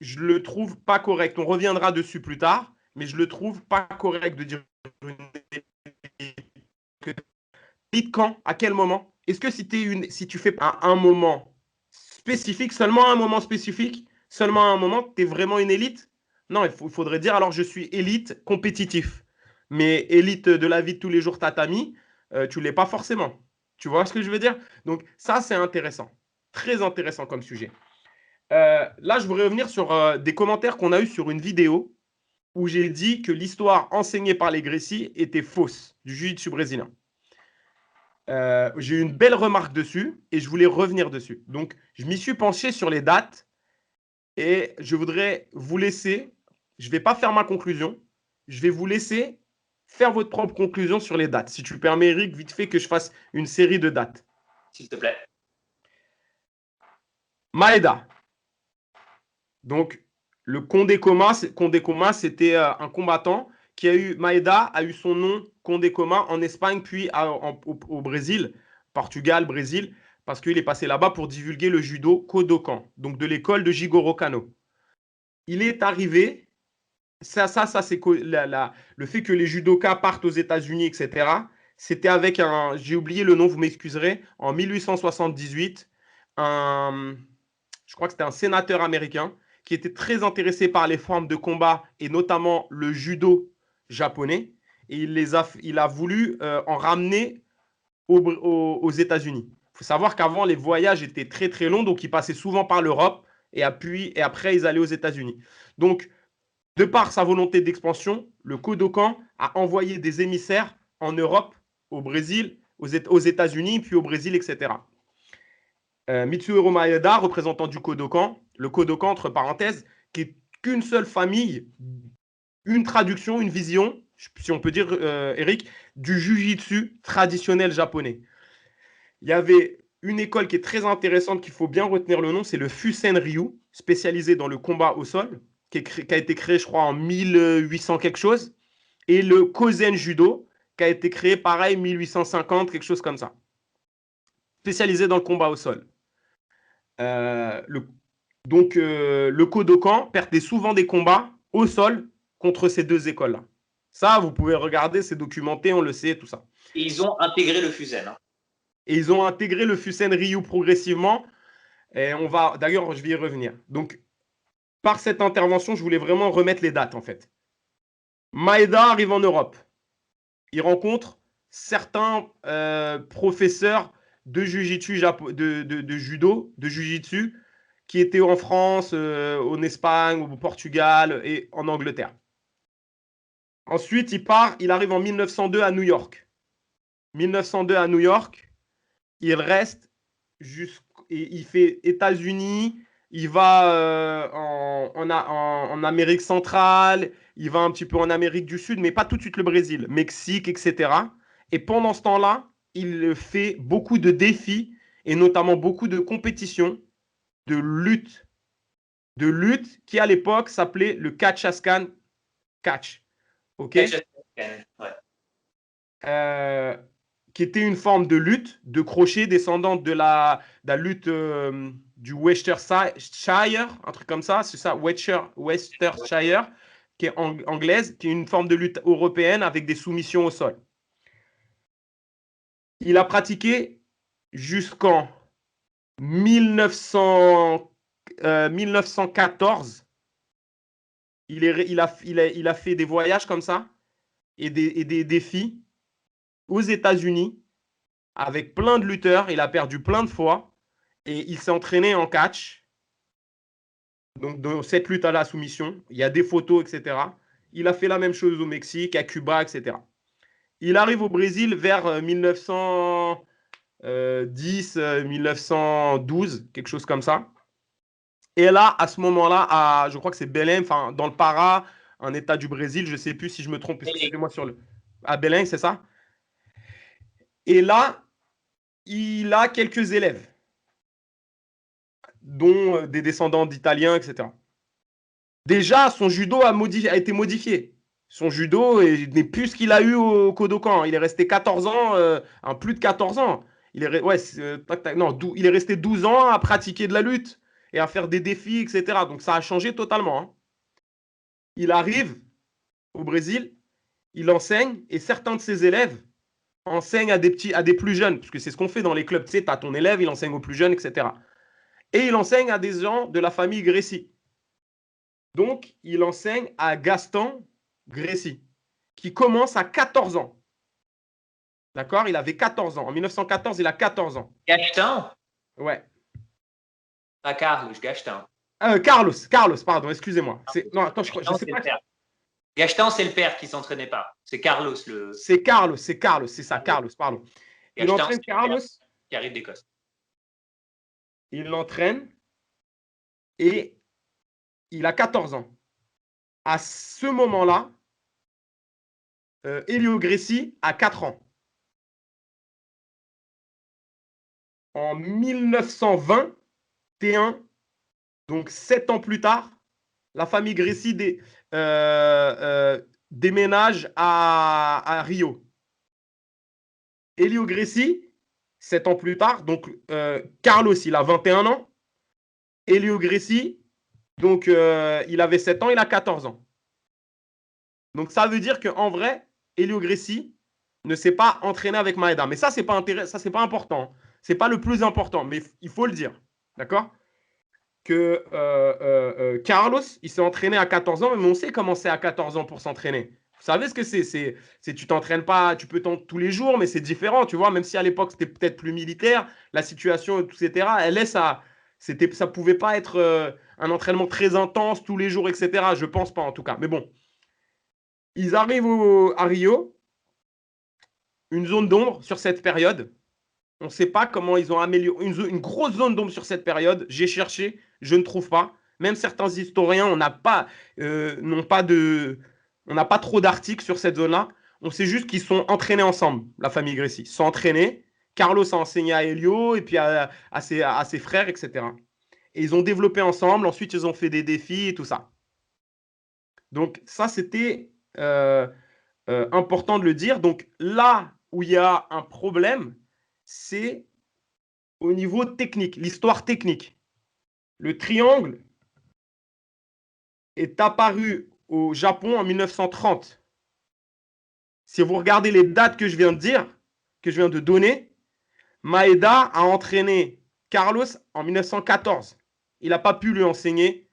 Speaker 1: je le trouve pas correct. On reviendra dessus plus tard, mais je le trouve pas correct de dire une élite quand, à quel moment. Est-ce que si tu fais à un moment spécifique, seulement à un moment spécifique, seulement à un moment, tu es vraiment une élite? Non, il faudrait dire alors je suis élite compétitif. Mais élite de la vie de tous les jours tatami, tu l'es pas forcément. Tu vois ce que je veux dire? Donc ça, c'est intéressant. Très intéressant comme sujet. Là, je voudrais revenir sur des commentaires qu'on a eu sur une vidéo où j'ai dit que l'histoire enseignée par les Gracie était fausse du jiu-jitsu brésilien. J'ai eu une belle remarque dessus et je voulais revenir dessus. Donc, je m'y suis penché sur les dates et je voudrais vous laisser je ne vais pas faire ma conclusion. Je vais vous laisser faire votre propre conclusion sur les dates. Si tu permets, Eric, vite fait que je fasse une série de dates.
Speaker 2: S'il te plaît.
Speaker 1: Maeda. Donc, le Condé Koma, c'était un combattant qui a eu, Maeda a eu son nom Condé Koma en Espagne, puis au Brésil, Portugal, Brésil, parce qu'il est passé là-bas pour divulguer le judo Kodokan, donc de l'école de Jigoro Kano. Il est arrivé, c'est le fait que les judokas partent aux États-Unis, etc. C'était avec j'ai oublié le nom, vous m'excuserez, en 1878, je crois que c'était un sénateur américain qui était très intéressé par les formes de combat et notamment le judo japonais. Et il a voulu en ramener aux États-Unis. Il faut savoir qu'avant, les voyages étaient très très longs, donc ils passaient souvent par l'Europe et après, ils allaient aux États-Unis. Donc, de par sa volonté d'expansion, le Kodokan a envoyé des émissaires en Europe, au Brésil, aux États-Unis, puis au Brésil, etc. Mitsuhiro Maeda, représentant du Kodokan, le Kodokan, entre parenthèses, qui est qu'une seule famille, une traduction, une vision, si on peut dire, Eric, du jujitsu traditionnel japonais. Il y avait une école qui est très intéressante, qu'il faut bien retenir le nom, c'est le Fusen Ryu, spécialisé dans le combat au sol, qui a été créé, je crois, en 1800 quelque chose, et le Kozen Judo, qui a été créé, pareil, 1850, quelque chose comme ça, spécialisé dans le combat au sol. Le Kodokan perdait souvent des combats au sol contre ces deux écoles-là. Ça, vous pouvez regarder, c'est documenté, on le sait, tout ça.
Speaker 2: Et ils ont intégré le Fusen. Hein.
Speaker 1: Et ils ont intégré le Fusen Ryu progressivement. Et d'ailleurs, je vais y revenir. Donc, par cette intervention, je voulais vraiment remettre les dates, en fait. Maeda arrive en Europe. Il rencontre certains professeurs de jiu-jitsu, de judo, de jiu-jitsu, qui étaient en France, en Espagne, au Portugal et en Angleterre. Ensuite, il arrive en 1902 à New York. 1902 à New York, il reste il fait États-Unis, il va en Amérique centrale, il va un petit peu en Amérique du Sud, mais pas tout de suite le Brésil, Mexique, etc. Et pendant ce temps-là, il fait beaucoup de défis et notamment beaucoup de compétitions de lutte qui à l'époque s'appelait le Kachaskan Catch. Ok.
Speaker 2: Ouais.
Speaker 1: Qui était une forme de lutte, de crochet descendante de la lutte du Worcestershire, un truc comme ça, c'est ça, Worcestershire, qui est anglaise, qui est une forme de lutte européenne avec des soumissions au sol. Il a pratiqué jusqu'en 1914. Il a fait des voyages comme ça et des défis aux États-Unis avec plein de lutteurs. Il a perdu plein de fois et il s'est entraîné en catch. Donc, dans cette lutte à la soumission, il y a des photos, etc. Il a fait la même chose au Mexique, à Cuba, etc. Il arrive au Brésil vers 1910, 1912, quelque chose comme ça. Et là, à ce moment-là, je crois que c'est Belém, enfin, dans le Pará, un état du Brésil, je ne sais plus si je me trompe, excusez-moi à Belém, c'est ça? Et là, il a quelques élèves, dont des descendants d'Italiens, etc. Déjà, son judo a été modifié. Son judo n'est plus ce qu'il a eu au Kodokan. Il est resté 14 ans, plus de 14 ans. Il est resté 12 ans à pratiquer de la lutte et à faire des défis, etc. Donc ça a changé totalement. Hein. Il arrive au Brésil, il enseigne et certains de ses élèves enseignent à des plus jeunes, parce que c'est ce qu'on fait dans les clubs. Tu sais, tu as ton élève, il enseigne aux plus jeunes, etc. Et il enseigne à des gens de la famille Gracie. Donc, il enseigne à Gaston Gracie, qui commence à 14 ans. D'accord? Il avait 14 ans. En 1914, il a 14 ans.
Speaker 2: Gaston?
Speaker 1: Ouais.
Speaker 2: Pas Carlos, Gaston.
Speaker 1: Carlos, pardon, excusez-moi. Non, attends, je sais pas.
Speaker 2: Gaston, c'est le père qui ne s'entraînait pas. C'est Carlos le.
Speaker 1: C'est Carlos, c'est ça, Carlos, pardon. Il entraîne Carlos.
Speaker 2: Qui arrive d'Écosse.
Speaker 1: Il l'entraîne et il a 14 ans. À ce moment-là, Helio Gracie a 4 ans. En 1921, donc 7 ans plus tard, la famille Gracie déménage à Rio. Helio Gracie, 7 ans plus tard, donc Carlos, il a 21 ans. Helio Gracie, donc il avait 7 ans, il a 14 ans. Donc ça veut dire qu'en vrai, Helio Gracie ne s'est pas entraîné avec Maeda. Mais ça, c'est pas ça, c'est pas important. C'est pas le plus important, mais il faut le dire. D'accord? Que Carlos, il s'est entraîné à 14 ans, mais on sait comment c'est à 14 ans pour s'entraîner. Vous savez ce que c'est, tu t'entraînes pas, tu peux t'entraîner tous les jours, mais c'est différent, tu vois. Même si à l'époque, c'était peut-être plus militaire, la situation, etc., elle laisse à. Ça pouvait pas être un entraînement très intense tous les jours, etc. Je pense pas, en tout cas. Mais bon, ils arrivent à Rio, une zone d'ombre sur cette période. On ne sait pas comment ils ont amélioré une grosse zone d'ombre sur cette période. J'ai cherché, je ne trouve pas. Même certains historiens, on n'a pas, on n'a pas trop d'articles sur cette zone-là. On sait juste qu'ils sont entraînés ensemble, la famille Gracie. Ils sont entraînés. Carlos a enseigné à Helio et puis à ses frères, etc. Et ils ont développé ensemble. Ensuite, ils ont fait des défis et tout ça. Donc ça, c'était important de le dire. Donc là où il y a un problème, c'est au niveau technique, l'histoire technique. Le triangle est apparu au Japon en 1930. Si vous regardez les dates que je viens de dire, que je viens de donner, Maeda a entraîné Carlos en 1914. Il n'a pas pu lui enseigner.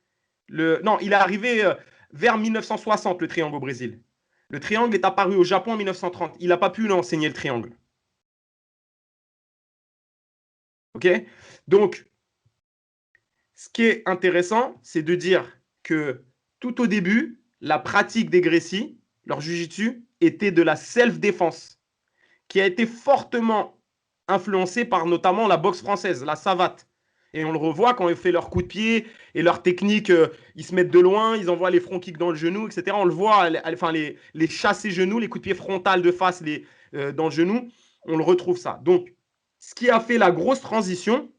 Speaker 1: Non, il est arrivé vers 1960, le triangle au Brésil. Le triangle est apparu au Japon en 1930. Il n'a pas pu lui enseigner le triangle. OK? Donc, ce qui est intéressant, c'est de dire que tout au début, la pratique des Gracie, leur jujitsu, était de la self-défense, qui a été fortement influencée par notamment la boxe française, la savate. Et on le revoit quand ils font leurs coups de pied et leurs techniques, ils se mettent de loin, ils envoient les front kicks dans le genou, etc. On le voit, enfin les chassés genoux, les coups de pied frontal de face dans le genou, on le retrouve ça. Donc, ce qui a fait la grosse transition,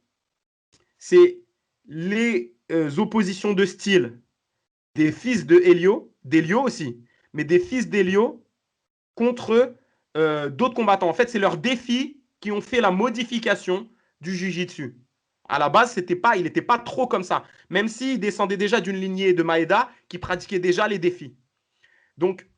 Speaker 1: c'est les oppositions de style des fils de Helio, d'Helio aussi, mais des fils d'Helio contre d'autres combattants. En fait, c'est leurs défis qui ont fait la modification du Jiu-Jitsu. À la base, il n'était pas trop comme ça, même s'il descendait déjà d'une lignée de Maeda qui pratiquait déjà les défis. Donc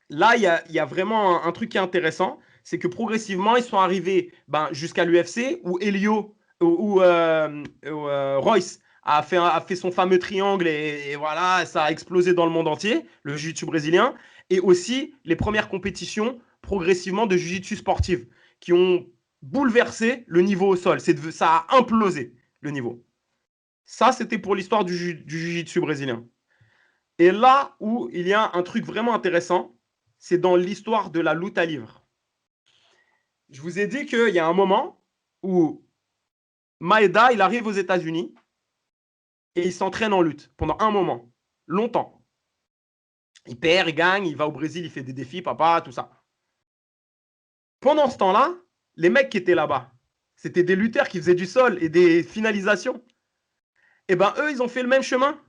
Speaker 1: là, il y a vraiment un truc qui est intéressant, c'est que progressivement, ils sont arrivés jusqu'à l'UFC où Helio, où Royce a fait son fameux triangle et voilà, ça a explosé dans le monde entier, le jiu-jitsu brésilien, et aussi les premières compétitions progressivement de jiu-jitsu sportive qui ont bouleversé le niveau au sol. Ça a implosé le niveau. Ça, c'était pour l'histoire du jiu-jitsu brésilien. Et là où il y a un truc vraiment intéressant, c'est dans l'histoire de la lutte à livre. Je vous ai dit qu'il y a un moment où Maeda, il arrive aux États-Unis et il s'entraîne en lutte pendant un moment, longtemps. Il perd, il gagne, il va au Brésil, il fait des défis, papa, tout ça. Pendant ce temps-là, les mecs qui étaient là-bas, c'était des lutteurs qui faisaient du sol et des finalisations. Et ben eux, ils ont fait le même chemin.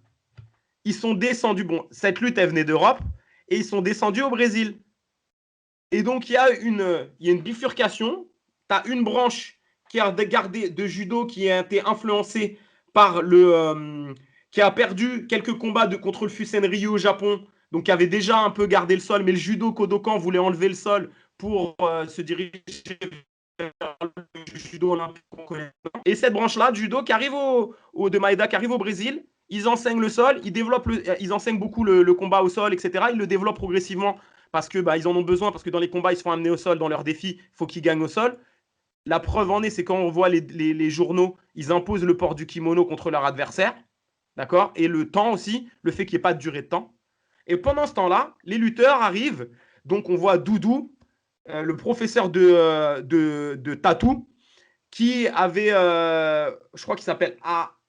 Speaker 1: Ils sont descendus. Bon, cette lutte, elle venait d'Europe et ils sont descendus au Brésil. Et donc, il y a une bifurcation. Tu as une branche qui a gardé de judo qui a été influencée par qui a perdu quelques combats contre le Fusen-Ryu au Japon, donc qui avait déjà un peu gardé le sol, mais le judo Kodokan voulait enlever le sol pour se diriger vers le judo olympique qu'on connaît. Et cette branche-là, de judo, qui arrive de Maeda, qui arrive au Brésil, ils enseignent le sol, ils enseignent beaucoup le combat au sol, etc. Ils le développent progressivement parce que ils en ont besoin, parce que dans les combats, ils se font amener au sol, dans leurs défis, il faut qu'ils gagnent au sol. La preuve en est, c'est quand on voit les journaux, ils imposent le port du kimono contre leur adversaire, d'accord? Et le temps aussi, le fait qu'il n'y ait pas de durée de temps. Et pendant ce temps-là, les lutteurs arrivent, donc on voit Doudou, le professeur de Tatou, qui avait, je crois qu'il s'appelle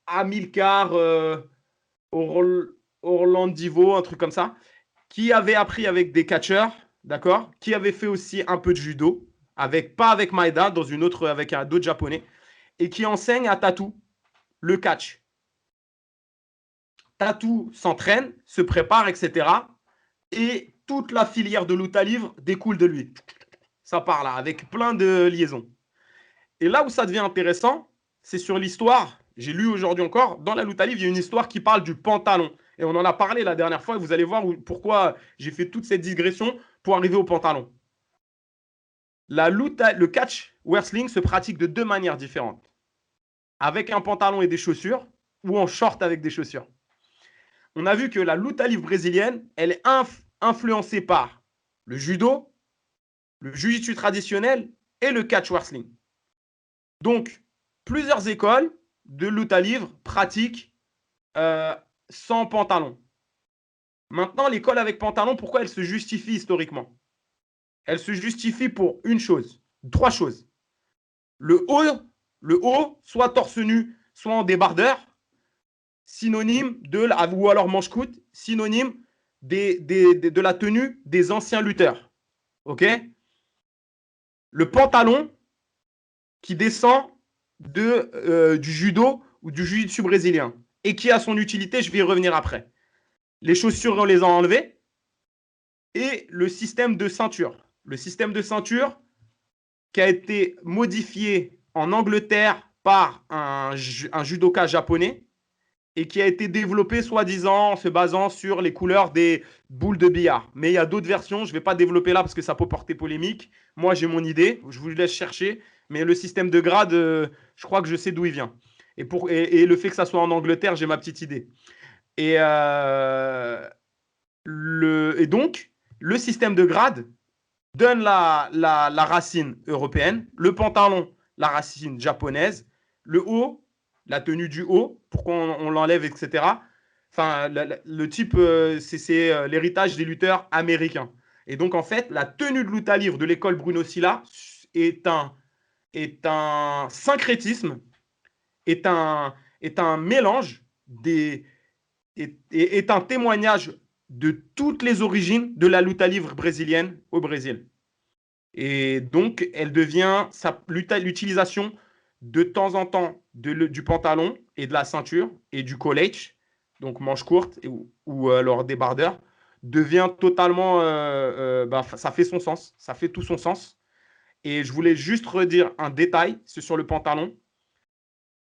Speaker 1: Amilcar Orlandivo, un truc comme ça, qui avait appris avec des catcheurs, d'accord, qui avait fait aussi un peu de judo, pas avec Maeda, dans une autre, avec d'autres japonais, et qui enseigne à Tatou le catch. Tatou s'entraîne, se prépare, etc. Et toute la filière de Luta Livre découle de lui. Ça part là, avec plein de liaisons. Et là où ça devient intéressant, c'est sur l'histoire. J'ai lu aujourd'hui encore, dans la Luta Livre, il y a une histoire qui parle du pantalon. Et on en a parlé la dernière fois, et vous allez voir pourquoi j'ai fait toute cette digression pour arriver au pantalon. Le catch wrestling se pratique de deux manières différentes. Avec un pantalon et des chaussures, ou en short avec des chaussures. On a vu que la luta livre brésilienne, elle est influencée par le judo, le jiu-jitsu traditionnel et le catch wrestling. Donc, plusieurs écoles de luta livre pratiquent sans pantalon. Maintenant, l'école avec pantalon, pourquoi elle se justifie historiquement? Elle se justifie pour une chose, trois choses. Le haut, soit torse nu, soit en débardeur, synonyme ou alors manche-coute, synonyme de la tenue des anciens lutteurs. OK? Le pantalon qui descend du judo ou du jiu-jitsu brésilien et qui a son utilité, je vais y revenir après. Les chaussures, on les a enlevées. Et le système de ceinture. Le système de ceinture qui a été modifié en Angleterre par un judoka japonais et qui a été développé soi-disant en se basant sur les couleurs des boules de billard. Mais il y a d'autres versions, je ne vais pas développer là parce que ça peut porter polémique. Moi, j'ai mon idée, je vous laisse chercher. Mais le système de grade, je crois que je sais d'où il vient. Et le fait que ça soit en Angleterre, j'ai ma petite idée. Et, donc, le système de grade donne la racine européenne, le pantalon, la racine japonaise, le haut, la tenue du haut, pourquoi on l'enlève, etc. Enfin, le type, c'est l'héritage des lutteurs américains. Et donc, en fait, la tenue de luta livre de l'école Bruno Silla est un syncrétisme, est un mélange est un témoignage de toutes les origines de la luta livre brésilienne au Brésil. Et donc, elle devient l'utilisation de temps en temps du pantalon et de la ceinture et du college, donc manche courte ou alors débardeur, devient totalement, ça fait son sens, ça fait tout son sens. Et je voulais juste redire un détail, c'est sur le pantalon.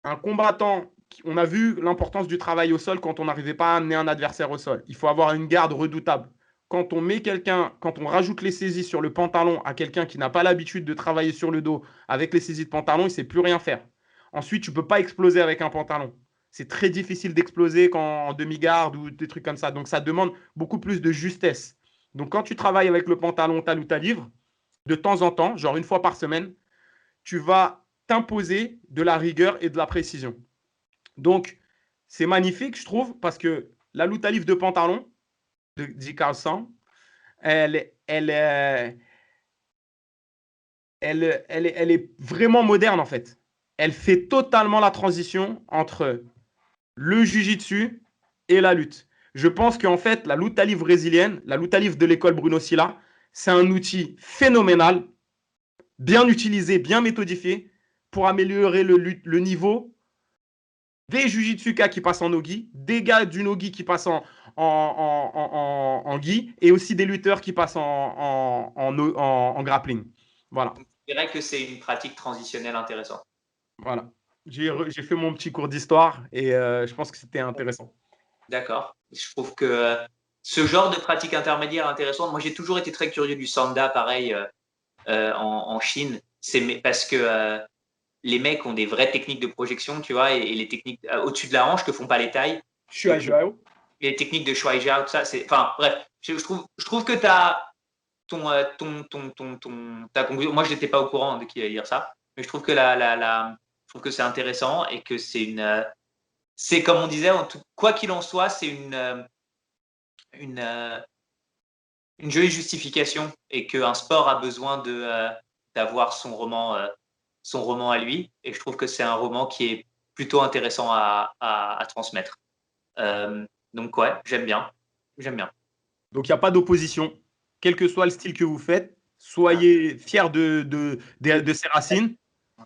Speaker 1: Un combattant, on a vu l'importance du travail au sol quand on n'arrivait pas à amener un adversaire au sol. Il faut avoir une garde redoutable. Quand on rajoute les saisies sur le pantalon à quelqu'un qui n'a pas l'habitude de travailler sur le dos avec les saisies de pantalon, il ne sait plus rien faire. Ensuite, tu ne peux pas exploser avec un pantalon. C'est très difficile d'exploser en demi-garde ou des trucs comme ça. Donc, ça demande beaucoup plus de justesse. Donc, quand tu travailles avec le pantalon tal ou ta livre, de temps en temps, genre une fois par semaine, tu vas t'imposer de la rigueur et de la précision. Donc, c'est magnifique, je trouve, parce que la luta livre de pantalon de Di Carlson, elle est vraiment moderne, en fait. Elle fait totalement la transition entre le jiu-jitsu et la lutte. Je pense qu'en fait, la luta livre brésilienne, la luta livre de l'école Bruno Silla, c'est un outil phénoménal, bien utilisé, bien méthodifié, pour améliorer le niveau des jujitsuka qui passent en nogi, des gars du nogi qui passent en gi, et aussi des lutteurs qui passent en grappling. Voilà.
Speaker 2: Je dirais que c'est une pratique transitionnelle intéressante.
Speaker 1: Voilà. J'ai fait mon petit cours d'histoire et je pense que c'était intéressant.
Speaker 2: D'accord. Je trouve que ce genre de pratique intermédiaire intéressante, moi j'ai toujours été très curieux du sanda, pareil, en Chine. C'est parce que les mecs ont des vraies techniques de projection, tu vois, et les techniques au-dessus de la hanche que font pas les tailles.
Speaker 1: Shuai Jiao.
Speaker 2: Les techniques de Shuai Jiao, tout ça, c'est. Enfin, bref, je trouve que tu as ta conclusion. Moi, je n'étais pas au courant de qui allait dire ça, mais je trouve que je trouve que c'est intéressant et que c'est comme on disait, quoi qu'il en soit, c'est une, une jolie justification et qu'un sport a besoin d'avoir son roman à lui. Et je trouve que c'est un roman qui est plutôt intéressant à transmettre. Donc, ouais, j'aime bien. J'aime bien.
Speaker 1: Donc, il n'y a pas d'opposition. Quel que soit le style que vous faites, soyez fiers de ces racines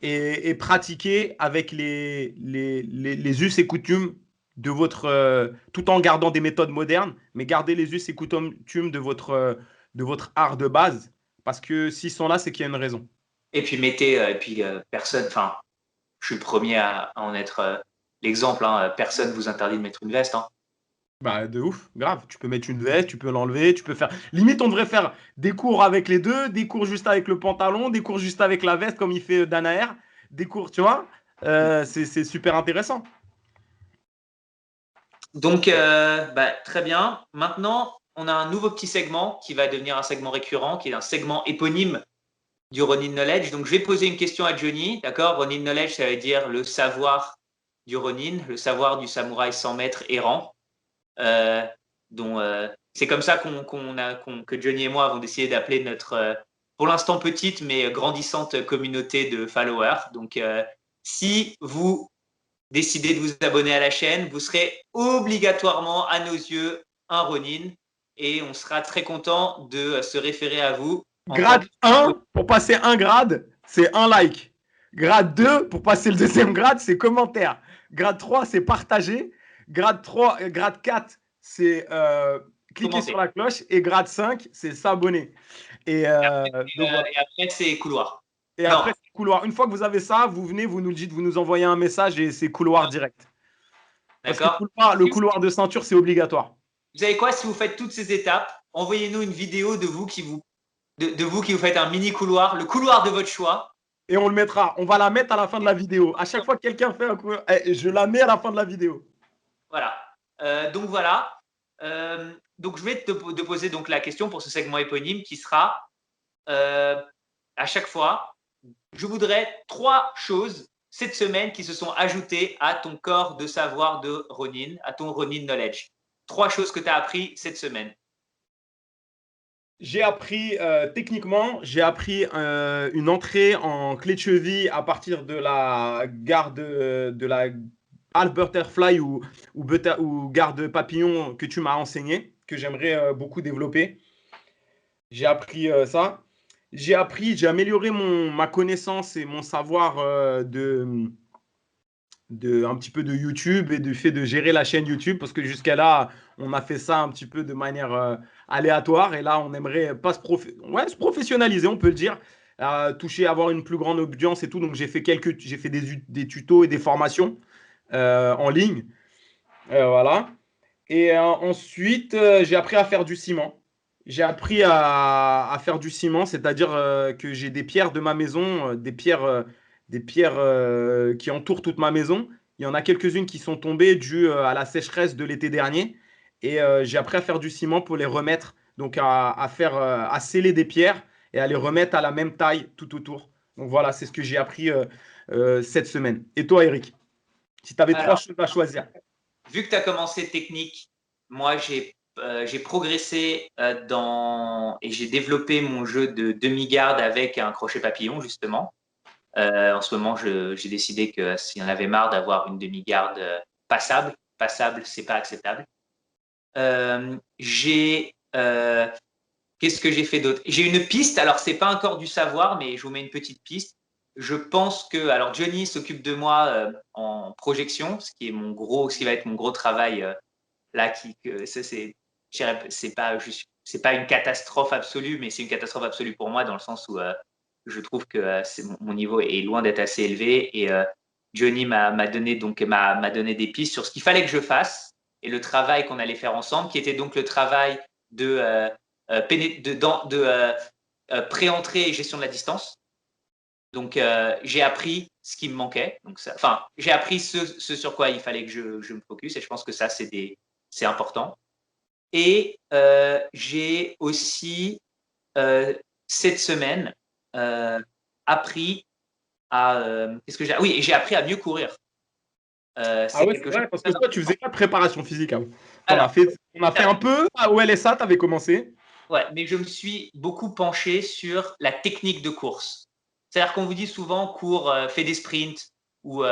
Speaker 1: et pratiquez avec les us et coutumes de votre, tout en gardant des méthodes modernes, mais gardez les us et coutumes de votre art de base. Parce que s'ils sont là, c'est qu'il y a une raison.
Speaker 2: Et puis, personne, enfin, je suis le premier à en être l'exemple. Hein, personne vous interdit de mettre une veste. Hein.
Speaker 1: Bah, de ouf, grave. Tu peux mettre une veste, tu peux l'enlever, tu peux faire. Limite, on devrait faire des cours avec les deux, des cours juste avec le pantalon, des cours juste avec la veste, comme il fait Danaer. Des cours, tu vois. C'est super intéressant.
Speaker 2: Donc, très bien. Maintenant, on a un nouveau petit segment qui va devenir un segment récurrent, qui est un segment éponyme du Ronin Knowledge. Donc, je vais poser une question à Johnny. D'accord? Ronin Knowledge, ça veut dire le savoir du Ronin, le savoir du samouraï sans maître errant. C'est comme ça que Johnny et moi avons décidé d'appeler notre, pour l'instant petite, mais grandissante communauté de followers. Donc, si vous décidez de vous abonner à la chaîne, vous serez obligatoirement, à nos yeux, un Ronin. Et on sera très content de se référer à vous.
Speaker 1: Grade 1, pour passer un grade, c'est un like. Grade 2, pour passer le deuxième grade, c'est commentaire. Grade 3, c'est partager. Grade 4, c'est cliquer sur la cloche. Et grade 5, c'est s'abonner.
Speaker 2: Et après, c'est couloir.
Speaker 1: Et après, c'est couloir. Une fois que vous avez ça, vous venez, vous nous le dites, vous nous envoyez un message et c'est couloir direct. Parce que le couloir de ceinture, c'est obligatoire.
Speaker 2: Vous savez quoi? Si vous faites toutes ces étapes, envoyez-nous une vidéo de vous qui vous faites un mini couloir, le couloir de votre choix.
Speaker 1: Et on le mettra. On va la mettre à la fin de la vidéo. À chaque fois que quelqu'un fait un couloir, je la mets à la fin de la vidéo.
Speaker 2: Voilà. Donc voilà. Donc je vais te poser donc la question pour ce segment éponyme qui sera à chaque fois, je voudrais 3 choses cette semaine qui se sont ajoutées à ton corps de savoir de Ronin, à ton Ronin Knowledge. 3 choses que tu as appris cette semaine.
Speaker 1: J'ai appris, techniquement, j'ai appris une entrée en clé de cheville à partir de la garde de la half butterfly ou garde papillon que tu m'as enseigné, que j'aimerais beaucoup développer. J'ai appris ça. J'ai amélioré ma connaissance et mon savoir un petit peu de YouTube et du fait de gérer la chaîne YouTube parce que jusqu'à là, on a fait ça un petit peu de manière aléatoire et là, on aimerait pas se professionnaliser, on peut le dire, avoir une plus grande audience et tout. Donc, j'ai fait des tutos et des formations en ligne. Voilà. Et ensuite, j'ai appris à faire du ciment. J'ai appris à faire du ciment, c'est-à-dire que j'ai des pierres de ma maison, des pierres qui entourent toute ma maison. Il y en a quelques-unes qui sont tombées dues à la sécheresse de l'été dernier. Et j'ai appris à faire du ciment pour les remettre, donc à sceller des pierres et à les remettre à la même taille tout autour. Donc voilà, c'est ce que j'ai appris cette semaine. Et toi, Eric, si tu avais 3 choses à choisir?
Speaker 2: Vu que tu as commencé technique, moi j'ai progressé et j'ai développé mon jeu de demi-garde avec un crochet papillon justement. En ce moment, j'ai décidé que s'il y en avait marre d'avoir une demi-garde passable, c'est pas acceptable. Qu'est-ce que j'ai fait d'autre? J'ai une piste, alors c'est pas encore du savoir, mais je vous mets une petite piste. Je pense que, alors Johnny s'occupe de moi en projection, ce qui va être mon gros travail là, c'est pas une catastrophe absolue, mais c'est une catastrophe absolue pour moi dans le sens où je trouve que mon niveau est loin d'être assez élevé et Johnny m'a donné des pistes sur ce qu'il fallait que je fasse et le travail qu'on allait faire ensemble, qui était donc le travail de pré-entrée et gestion de la distance. Donc, j'ai appris ce qui me manquait. J'ai appris ce sur quoi il fallait que je me focus et je pense que ça, c'est important. Et j'ai aussi, cette semaine, appris à… qu'est-ce que j'ai… Oui, j'ai appris à mieux courir.
Speaker 1: Ah ouais, c'est vrai, parce que toi, tu faisais pas de préparation physique avant. On a fait un peu au LSA, tu avais commencé.
Speaker 2: Ouais, mais je me suis beaucoup penché sur la technique de course. C'est-à-dire qu'on vous dit souvent cours, fais des sprints ou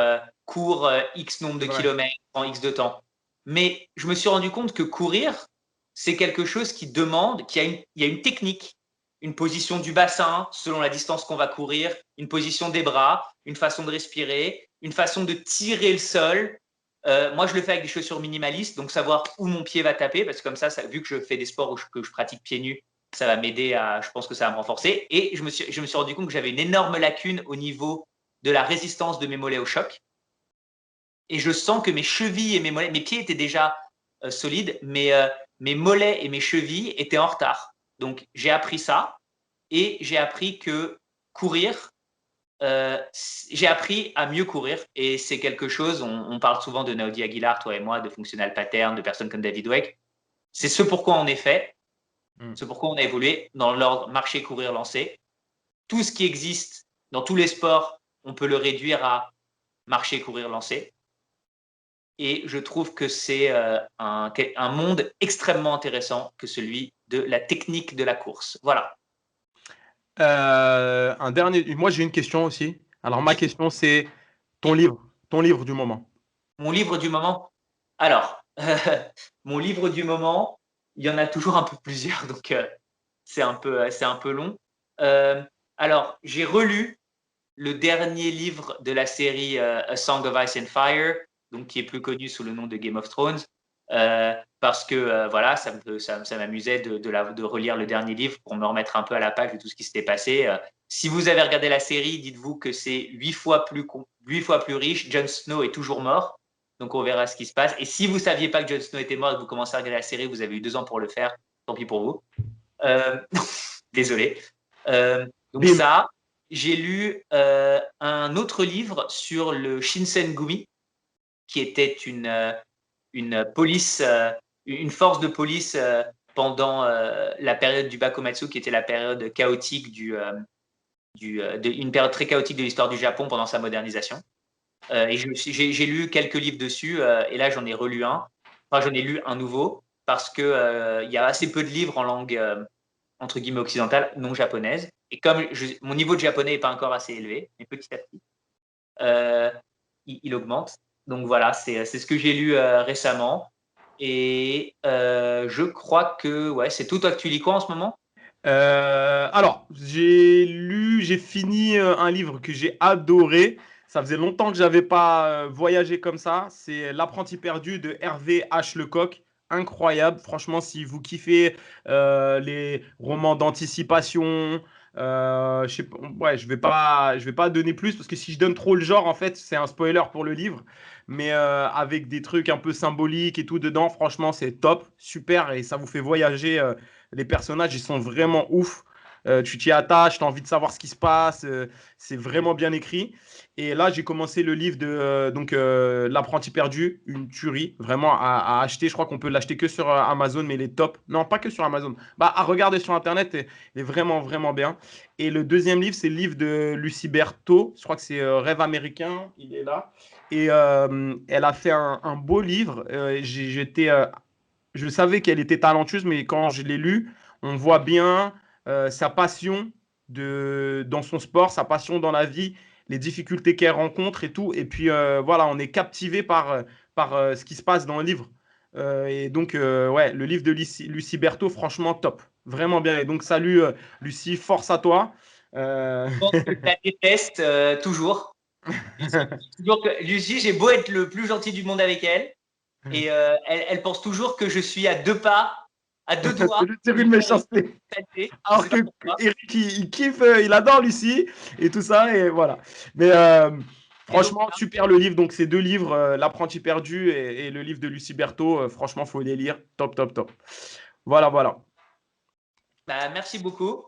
Speaker 2: cours X nombre de kilomètres en X de temps. Mais je me suis rendu compte que courir, c'est quelque chose qui demande, il y a une technique, une position du bassin selon la distance qu'on va courir, une position des bras, une façon de respirer, une façon de tirer le sol. Moi, je le fais avec des chaussures minimalistes, donc savoir où mon pied va taper, parce que comme ça vu que je fais des sports que je pratique pieds nus, ça va m'aider je pense que ça va me renforcer. Et je me suis rendu compte que j'avais une énorme lacune au niveau de la résistance de mes mollets au choc. Et je sens que mes chevilles et mes mollets, mes pieds étaient déjà solides, mais mes mollets et mes chevilles étaient en retard. Donc, j'ai appris ça et j'ai appris que courir, j'ai appris à mieux courir et c'est quelque chose, on parle souvent de Naudi Aguilar, toi et moi, de functional pattern, de personnes comme David Weck. C'est ce pourquoi on est fait, ce pourquoi on a évolué dans l'ordre marcher, courir, lancer. Tout ce qui existe dans tous les sports, on peut le réduire à marcher, courir, lancer. Et je trouve que c'est un monde extrêmement intéressant que celui de la technique de la course. Voilà.
Speaker 1: Un dernier. Moi, j'ai une question aussi. Alors, ma question, c'est ton livre du moment.
Speaker 2: Mon livre du moment. Alors, mon livre du moment, il y en a toujours un peu plusieurs, donc c'est un peu long. Alors, j'ai relu le dernier livre de la série A Song of Ice and Fire, donc qui est plus connu sous le nom de Game of Thrones, parce que voilà, ça m'amusait de relire le dernier livre pour me remettre un peu à la page de tout ce qui s'était passé. Si vous avez regardé la série, dites-vous que c'est 8 fois plus riche. Jon Snow est toujours mort, donc on verra ce qui se passe. Et si vous ne saviez pas que Jon Snow était mort et que vous commencez à regarder la série, vous avez eu 2 ans pour le faire. Tant pis pour vous. Désolé. Donc
Speaker 1: Bim.
Speaker 2: ça, j'ai lu un autre livre sur le Shinsengumi, qui était une police, une force de police pendant la période du Bakumatsu, qui était la période chaotique une période très chaotique de l'histoire du Japon pendant sa modernisation. Et j'ai lu quelques livres dessus, et là j'en ai relu un. Enfin, j'en ai lu un nouveau parce que il y a assez peu de livres en langue entre guillemets occidentale, non japonaise. Et comme mon niveau de japonais n'est pas encore assez élevé, mais petit à petit, il augmente. Donc voilà, c'est ce que j'ai lu récemment. Et je crois que ouais, c'est tout. Toi, tu lis quoi en ce moment?
Speaker 1: Alors, j'ai fini un livre que j'ai adoré. Ça faisait longtemps que j'avais pas voyagé comme ça. C'est L'apprenti perdu de Hervé H. Lecoq. Incroyable. Franchement, si vous kiffez les romans d'anticipation, je sais pas, ouais, je vais pas donner plus parce que si je donne trop le genre, en fait, c'est un spoiler pour le livre. Mais avec des trucs un peu symboliques et tout dedans, franchement, c'est top, super et ça vous fait voyager. Les personnages, ils sont vraiment ouf. Tu t'y attaches, tu as envie de savoir ce qui se passe. C'est vraiment bien écrit. Et là, j'ai commencé le livre de L'apprenti perdu, une tuerie, vraiment à acheter. Je crois qu'on peut l'acheter que sur Amazon, mais il est top. Non, pas que sur Amazon. Bah, à regarder sur Internet, il est vraiment, vraiment bien. Et le deuxième livre, c'est le livre de Lucie Berthaud. Je crois que c'est Rêve américain. Il est là. Et elle a fait un beau livre. Je savais qu'elle était talentueuse, mais quand je l'ai lu, on voit bien sa passion dans son sport, sa passion dans la vie, les difficultés qu'elle rencontre et tout. Et puis voilà, on est captivé par ce qui se passe dans le livre. Et donc, ouais, le livre de Lucie Berthaud, franchement, top. Vraiment bien. Et donc, salut Lucie, force à toi.
Speaker 2: Je pense que je la déteste toujours. Lucie, j'ai beau être le plus gentil du monde avec elle, et elle pense toujours que je suis à 2 pas, à 2 doigts.
Speaker 1: C'est une méchanceté. Alors que Eric, il kiffe, il adore Lucie et tout ça, et voilà. Mais franchement, super le livre. Donc, ces deux livres, L'apprenti perdu et le livre de Lucie Berthaud, franchement, faut les lire. Top, top, top. Voilà, voilà.
Speaker 2: Bah, merci beaucoup,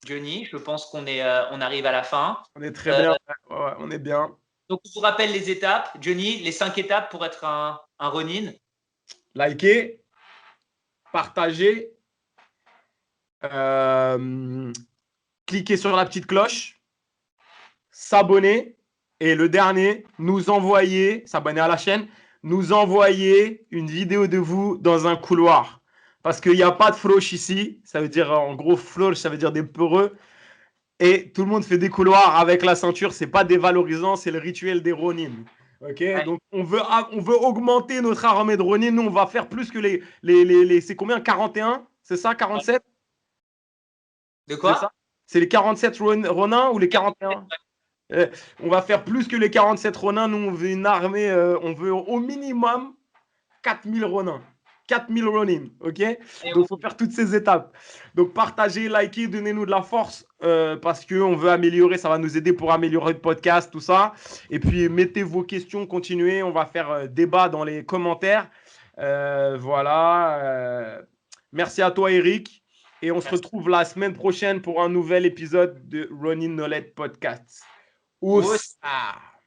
Speaker 2: Johnny. Je pense on arrive à la fin.
Speaker 1: On est très bien. Ouais, on est bien.
Speaker 2: Donc, je vous rappelle les étapes. Johnny, les 5 étapes pour être un Ronin.
Speaker 1: Likez, partagez, cliquez sur la petite cloche, s'abonner. Et le dernier, s'abonner à la chaîne, nous envoyer une vidéo de vous dans un couloir. Parce qu'il n'y a pas de floche ici. Ça veut dire, en gros, floche, ça veut dire des peureux. Et tout le monde fait des couloirs avec la ceinture. C'est pas dévalorisant, c'est le rituel des Ronin. Ok,
Speaker 2: Ouais.
Speaker 1: donc on veut augmenter notre armée de Ronin. Nous, on va faire plus que c'est combien? 41? C'est ça, 47?
Speaker 2: De
Speaker 1: C'est ça?
Speaker 2: quoi?
Speaker 1: C'est les 47 Ronin ou les 41? Euh, on va faire plus que les 47 Ronin. Nous, on veut une armée, on veut au minimum 4000 Ronin. 4000 Ronin, ok?
Speaker 2: Et
Speaker 1: Donc, il faut
Speaker 2: oui.
Speaker 1: faire toutes ces étapes. Donc, partagez, likez, donnez-nous de la force parce qu'on veut améliorer, ça va nous aider pour améliorer le podcast, tout ça. Et puis, mettez vos questions, continuez. On va faire débat dans les commentaires. Voilà. Merci à toi, Eric. Et on se
Speaker 2: Merci.
Speaker 1: retrouve la semaine prochaine pour un nouvel épisode de Ronin Knowledge Podcast.
Speaker 2: Aussi.
Speaker 1: Oussa!